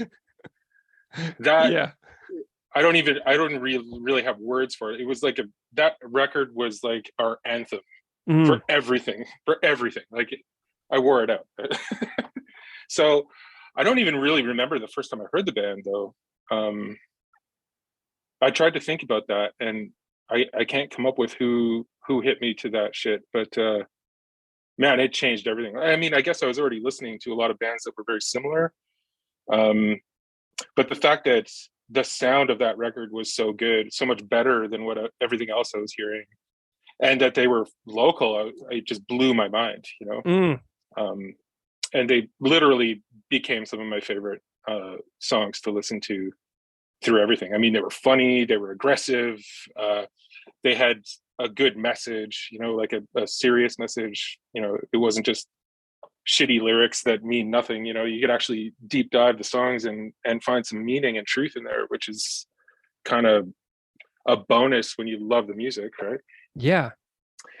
that, I don't really have words for it. It was like that record was like our anthem for everything. Like I wore it out. So I don't even really remember the first time I heard the band, though. I tried to think about that, and I can't come up with who hit me to that shit. But man, it changed everything. I mean, I guess I was already listening to a lot of bands that were very similar. But the fact that the sound of that record was so good, so much better than what everything else I was hearing, and that they were local. It just blew my mind, and they literally became some of my favorite songs to listen to through everything. I mean, they were funny, they were aggressive, they had a good message, like a serious message. It wasn't just shitty lyrics that mean nothing. You could actually deep dive the songs and find some meaning and truth in there, which is kind of a bonus when you love the music, right? Yeah.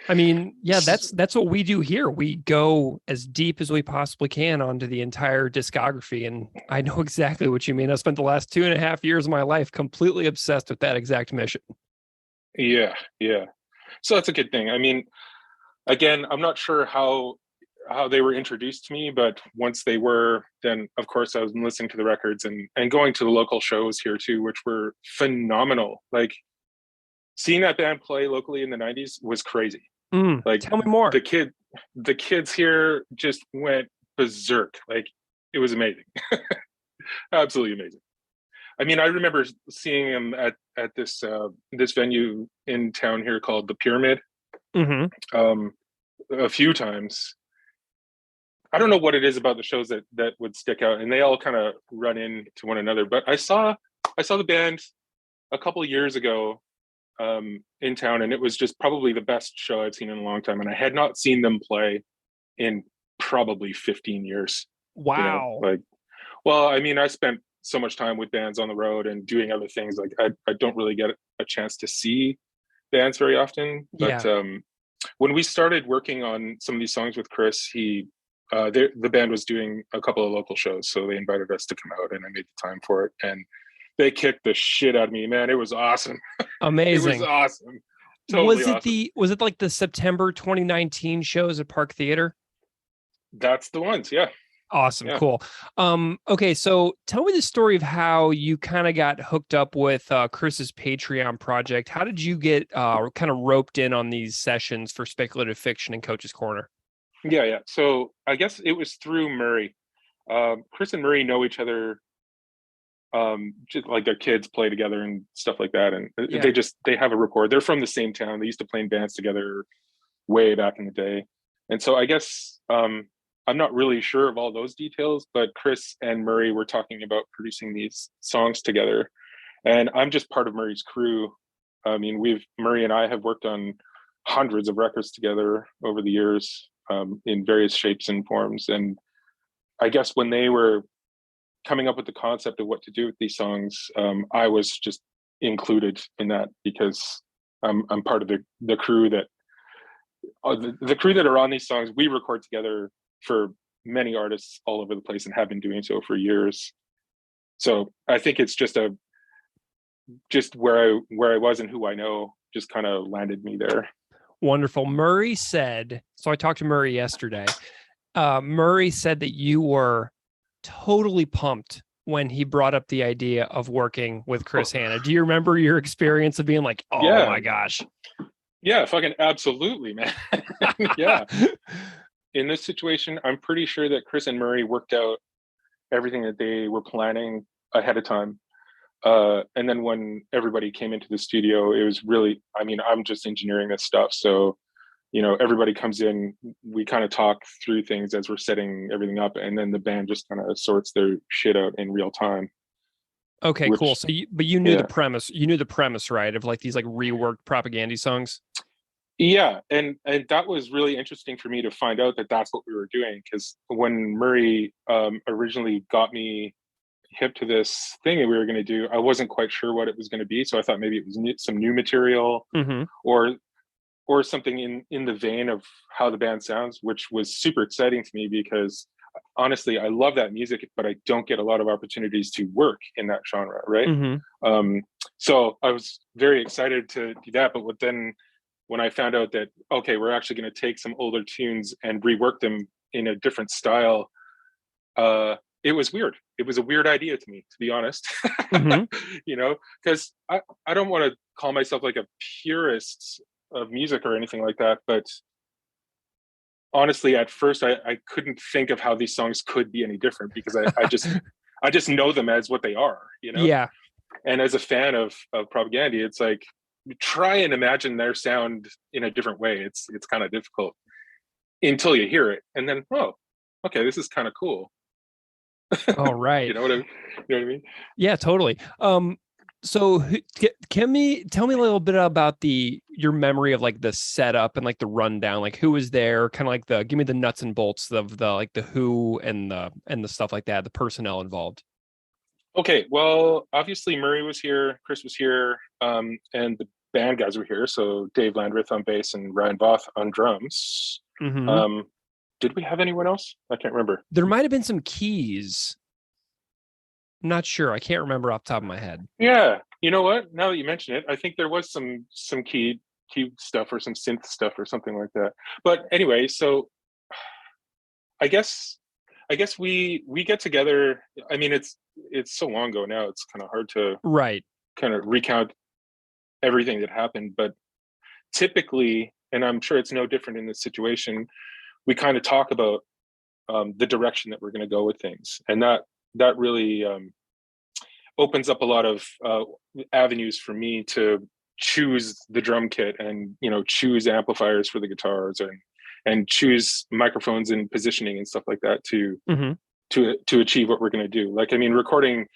I mean, yeah, that's what we do here. We go as deep as we possibly can onto the entire discography. And I know exactly what you mean. I spent the last 2.5 years of my life completely obsessed with that exact mission. Yeah. So that's a good thing. I mean, again, I'm not sure how they were introduced to me, but once they were, then of course I was listening to the records and going to the local shows here too, which were phenomenal. Like, seeing that band play locally in the 90s was crazy. Like, tell me more. The kids here just went berserk. Like, it was amazing. Absolutely amazing. I mean, I remember seeing them at this venue in town here called the Pyramid a few times. I don't know what it is about the shows that would stick out, and they all kind of run into one another. But I saw the band a couple of years ago in town, and it was just probably the best show I've seen in a long time. And I had not seen them play in probably 15 years. Wow. Well, I mean, I spent so much time with bands on the road and doing other things. Like, I don't really get a chance to see bands very often. But when we started working on some of these songs with Chris, the band was doing a couple of local shows, so they invited us to come out, and I made the time for it, and they kicked the shit out of me, man. It was awesome. Amazing. It was awesome. Totally awesome. Was it like the September 2019 shows at Park Theater? That's the ones, yeah. Awesome. Yeah. Cool. Okay, so tell me the story of how you kind of got hooked up with Chris's Patreon project. How did you get kind of roped in on these sessions for Speculative Fiction and Coach's Corner? Yeah. So I guess it was through Murray. Chris and Murray know each other. Just like their kids play together and stuff like that, and they have a rapport. They're from the same town. They used to play in bands together way back in the day, and so I guess I'm not really sure of all those details, but Chris and Murray were talking about producing these songs together, and I'm just part of Murray's crew. I mean, Murray and I have worked on hundreds of records together over the years, in various shapes and forms, and I guess when they were coming up with the concept of what to do with these songs, I was just included in that because I'm part of the crew that the crew that are on these songs. We record together for many artists all over the place and have been doing so for years. So I think it's just where I was and who I know just kind of landed me there. Wonderful. Murray said, so I talked to Murray yesterday. Murray said that you were totally pumped when he brought up the idea of working with Chris Hanna. Do you remember your experience of being like, oh my gosh? Yeah, fucking absolutely, man. Yeah. In this situation, I'm pretty sure that Chris and Murray worked out everything that they were planning ahead of time. And then when everybody came into the studio, it was really, I mean, I'm just engineering this stuff. So, everybody comes in, we kind of talk through things as we're setting everything up, and then the band just kind of sorts their shit out in real time. Okay, cool. So, you knew the premise. You knew the premise, right? Of like these like reworked propaganda songs. Yeah, and that was really interesting for me to find out that that's what we were doing, because when Murray originally got me hip to this thing that we were going to do, I wasn't quite sure what it was going to be. So I thought maybe it was some new material, or something in the vein of how the band sounds, which was super exciting to me because honestly, I love that music, but I don't get a lot of opportunities to work in that genre, right? So I was very excited to do that. But then when I found out that, okay, we're actually going to take some older tunes and rework them in a different style, it was weird. It was a weird idea to me, to be honest. Because I don't want to call myself like a purist of music or anything like that, but honestly, at first I couldn't think of how these songs could be any different because I just know them as what they are, Yeah. And as a fan of Propaganda, it's like, try and imagine their sound in a different way. It's kind of difficult until you hear it, and then, oh, okay, this is kind of cool. All right. You know what I mean? Yeah, totally. So tell me a little bit about your memory of like the setup and like the rundown, like who was there, kind of like give me the nuts and bolts of the who and the stuff like that, the personnel involved. Okay, well, obviously Murray was here, Chris was here, and the band guys were here. So Dave Landreth on bass and Ryan Voth on drums. Mm-hmm. Did we have anyone else? I can't remember. There might have been some keys. I'm not sure. I can't remember off the top of my head. Yeah, you know what? Now that you mention it, I think there was some key stuff or some synth stuff or something like that. But anyway, so I guess we get together. I mean, it's so long ago now. It's kind of hard to kind of recount everything that happened. But typically, and I'm sure it's no different in this situation, we kind of talk about the direction that we're going to go with things, and that really opens up a lot of avenues for me to choose the drum kit and, choose amplifiers for the guitars and choose microphones and positioning and stuff like that to achieve what we're going to do. Like, I mean, recording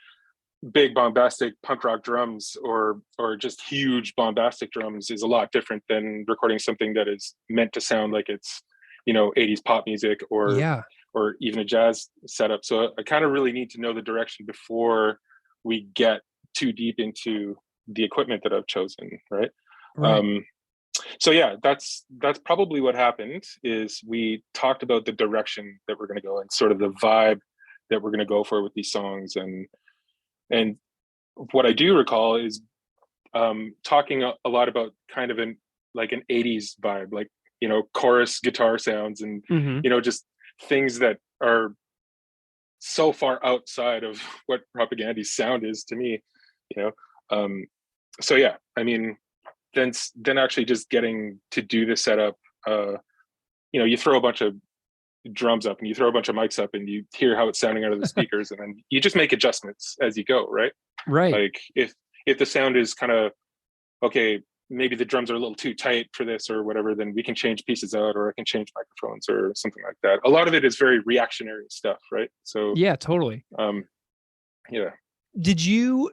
big bombastic punk rock drums or just huge bombastic drums is a lot different than recording something that is meant to sound like it's 80s pop music or even a jazz setup. So I kind of really need to know the direction before we get too deep into the equipment that I've chosen, right? So yeah, that's probably what happened. Is we talked about the direction that we're going to go and sort of the vibe that we're going to go for with these songs. And what I do recall is talking a lot about kind of an 80s vibe, like, chorus guitar sounds and, just things that are so far outside of what Propaganda's sound is to me, so yeah, I mean, then actually just getting to do the setup, you throw a bunch of drums up and you throw a bunch of mics up and you hear how it's sounding out of the speakers and then you just make adjustments as you go, right? Like if the sound is kind of, okay, maybe the drums are a little too tight for this or whatever, then we can change pieces out, or I can change microphones or something like that. A lot of it is very reactionary stuff, right? So yeah, totally. Yeah. Did you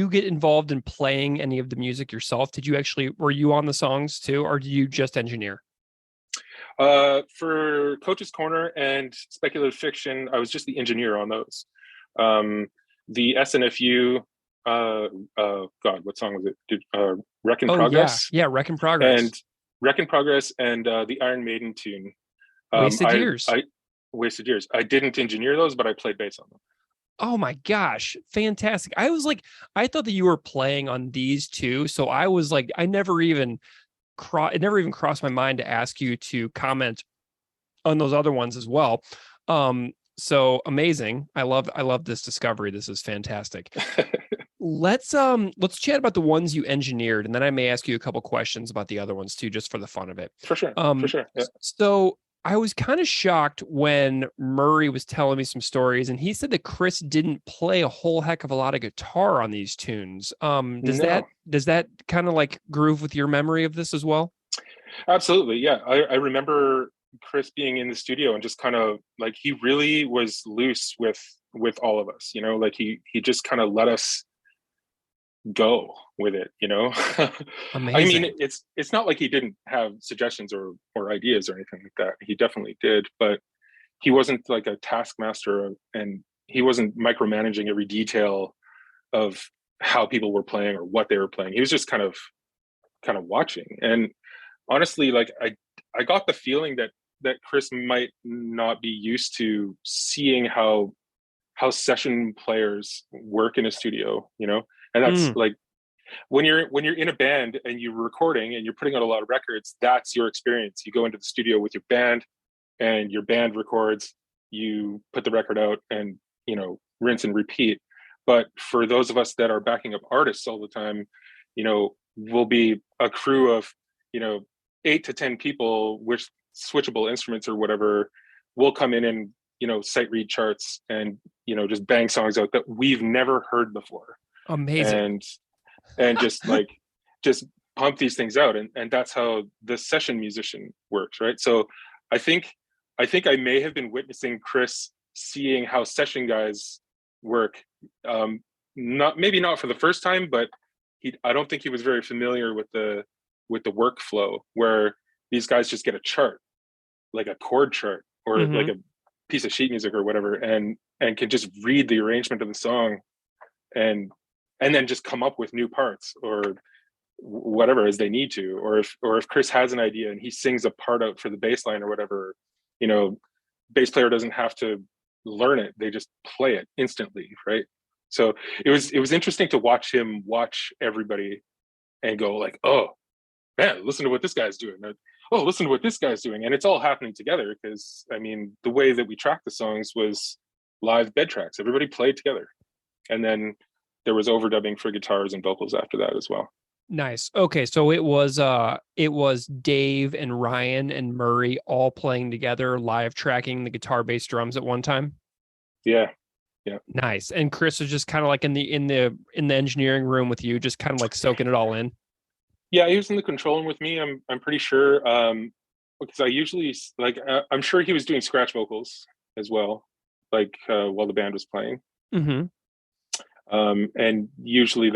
get involved in playing any of the music yourself? Were you on the songs too, or do you just engineer? For Coach's Corner and Speculative Fiction, I was just the engineer on those. The SNFU, God, what song was it? Wreck in Progress. Yeah, Wreck in Progress. And Wreck in Progress and the Iron Maiden tune. Wasted Years. Wasted Years. I didn't engineer those, but I played bass on them. Oh my gosh, fantastic. I thought that you were playing on these two. So I was like, it never even crossed my mind to ask you to comment on those other ones as well. So amazing. I love this discovery. This is fantastic. Let's chat about the ones you engineered, and then I may ask you a couple questions about the other ones too, just for the fun of it. For sure. Yeah. So I was kind of shocked when Murray was telling me some stories, and he said that Chris didn't play a whole heck of a lot of guitar on these tunes. Does that kind of like groove with your memory of this as well? Absolutely. Yeah. I remember Chris being in the studio and just kind of like, he really was loose with all of us, like he just kind of let us go with it, Amazing. I mean, it's not like he didn't have suggestions or ideas or anything like that. He definitely did, but he wasn't like a taskmaster, and he wasn't micromanaging every detail of how people were playing or what they were playing. He was just kind of watching. And honestly, like I got the feeling that Chris might not be used to seeing how session players work in a studio, and that's like when you're in a band and you're recording and you're putting out a lot of records, that's your experience. You go into the studio with your band and your band records, you put the record out and, rinse and repeat. But for those of us that are backing up artists all the time, we'll be a crew of, 8 to 10 people with switchable instruments or whatever. We'll come in and, sight read charts and, just bang songs out that we've never heard before. Amazing. And just just pump these things out. And that's how the session musician works, right? So I think I may have been witnessing Chris seeing how session guys work. Maybe not for the first time, but I don't think he was very familiar with the workflow where these guys just get a chart, like a chord chart or like a piece of sheet music or whatever, and can just read the arrangement of the song and then just come up with new parts or whatever as they need to. Or if Chris has an idea and he sings a part out for the bass line or whatever, bass player doesn't have to learn it, they just play it instantly, right? So it was interesting to watch him watch everybody and go like, oh man, listen to what this guy's doing. Oh, listen to what this guy's doing. And it's all happening together because, I mean, the way that we tracked the songs was live bed tracks. Everybody played together. And then there was overdubbing for guitars and vocals after that as well. Nice. Okay, so it was Dave and Ryan and Murray all playing together, live tracking the guitar, bass, drums at one time. Yeah. Nice. And Chris was just kind of like in the engineering room with you, just kind of like soaking it all in. Yeah, he was in the control room with me. I'm pretty sure because I usually I'm sure he was doing scratch vocals as well, like while the band was playing. And usually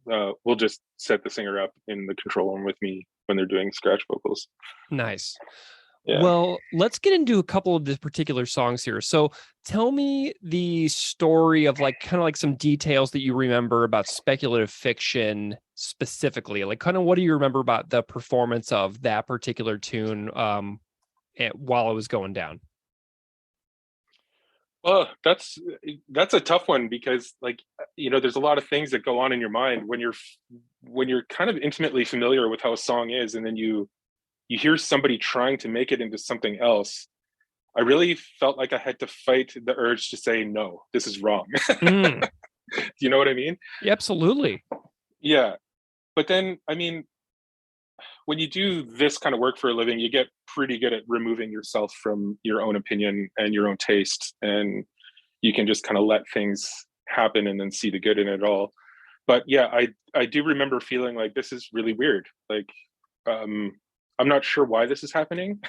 we'll just set the singer up in the control room with me when they're doing scratch vocals. Nice. Yeah. Well, let's get into a couple of the particular songs here. So tell me the story of kind of some details that you remember about Speculative Fiction specifically. Like kind of what do you remember about the performance of that particular tune while it was going down? Well, that's a tough one because there's a lot of things that go on in your mind when you're kind of intimately familiar with how a song is, and then you hear somebody trying to make it into something else. I really felt like I had to fight the urge to say, no, this is wrong. Do you know what I mean? Yeah, absolutely. Yeah. But then, I mean, when you do this kind of work for a living, you get pretty good at removing yourself from your own opinion and your own taste. And you can just kind of let things happen and then see the good in it all. But yeah, I do remember feeling like this is really weird. Like, I'm not sure why this is happening.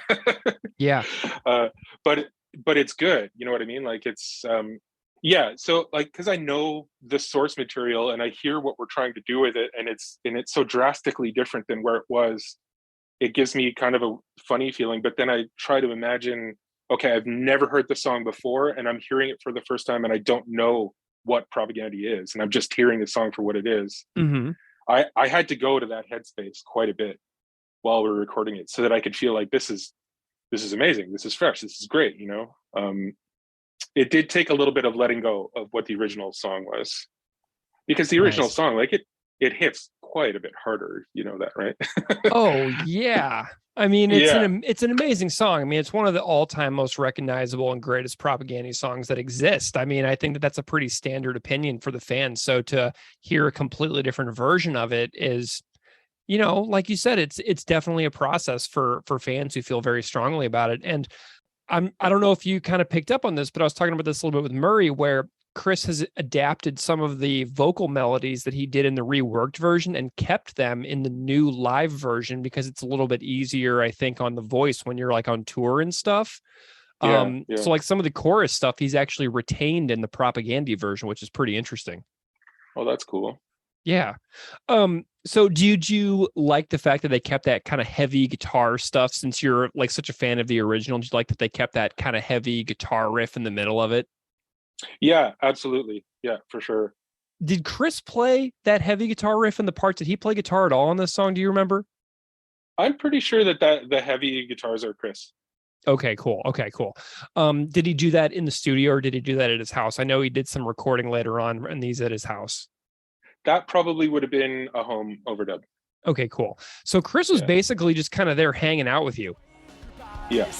Yeah. But it's good. You know what I mean? Like it's, yeah. So cause I know the source material and I hear what we're trying to do with it. And it's so drastically different than where it was. It gives me kind of a funny feeling, but then I try to imagine, okay, I've never heard the song before and I'm hearing it for the first time and I don't know what Propagandhi is. And I'm just hearing the song for what it is. I had to go to that headspace quite a bit while we were recording it so that I could feel like this is amazing. This is fresh. This is great. It did take a little bit of letting go of what the original song was, because the original song, it hits quite a bit harder. You know that, right? Oh yeah. I mean, it's an amazing song. I mean, it's one of the all-time most recognizable and greatest Propagandhi songs that exist. I mean, I think that's a pretty standard opinion for the fans. So to hear a completely different version of it is, like you said, it's definitely a process for fans who feel very strongly about it. And I don't know if you kind of picked up on this, but I was talking about this a little bit with Murray, where Chris has adapted some of the vocal melodies that he did in the reworked version and kept them in the new live version because it's a little bit easier, I think, on the voice when you're on tour and stuff. Yeah. So some of the chorus stuff he's actually retained in the Propagandhi version, which is pretty interesting. Oh, that's cool. Yeah. So did you like the fact that they kept that kind of heavy guitar stuff, since you're such a fan of the original? Did you like that they kept that kind of heavy guitar riff in the middle of it? Yeah, absolutely. Yeah, for sure. Did Chris play that heavy guitar riff in the parts? Did he play guitar at all on this song? Do you remember? I'm pretty sure that the heavy guitars are Chris. Okay, cool. Did he do that in the studio or did he do that at his house? I know he did some recording later on and these at his house. That probably would have been a home overdub. Okay, cool. So Chris was basically just kind of there hanging out with you. Yeah.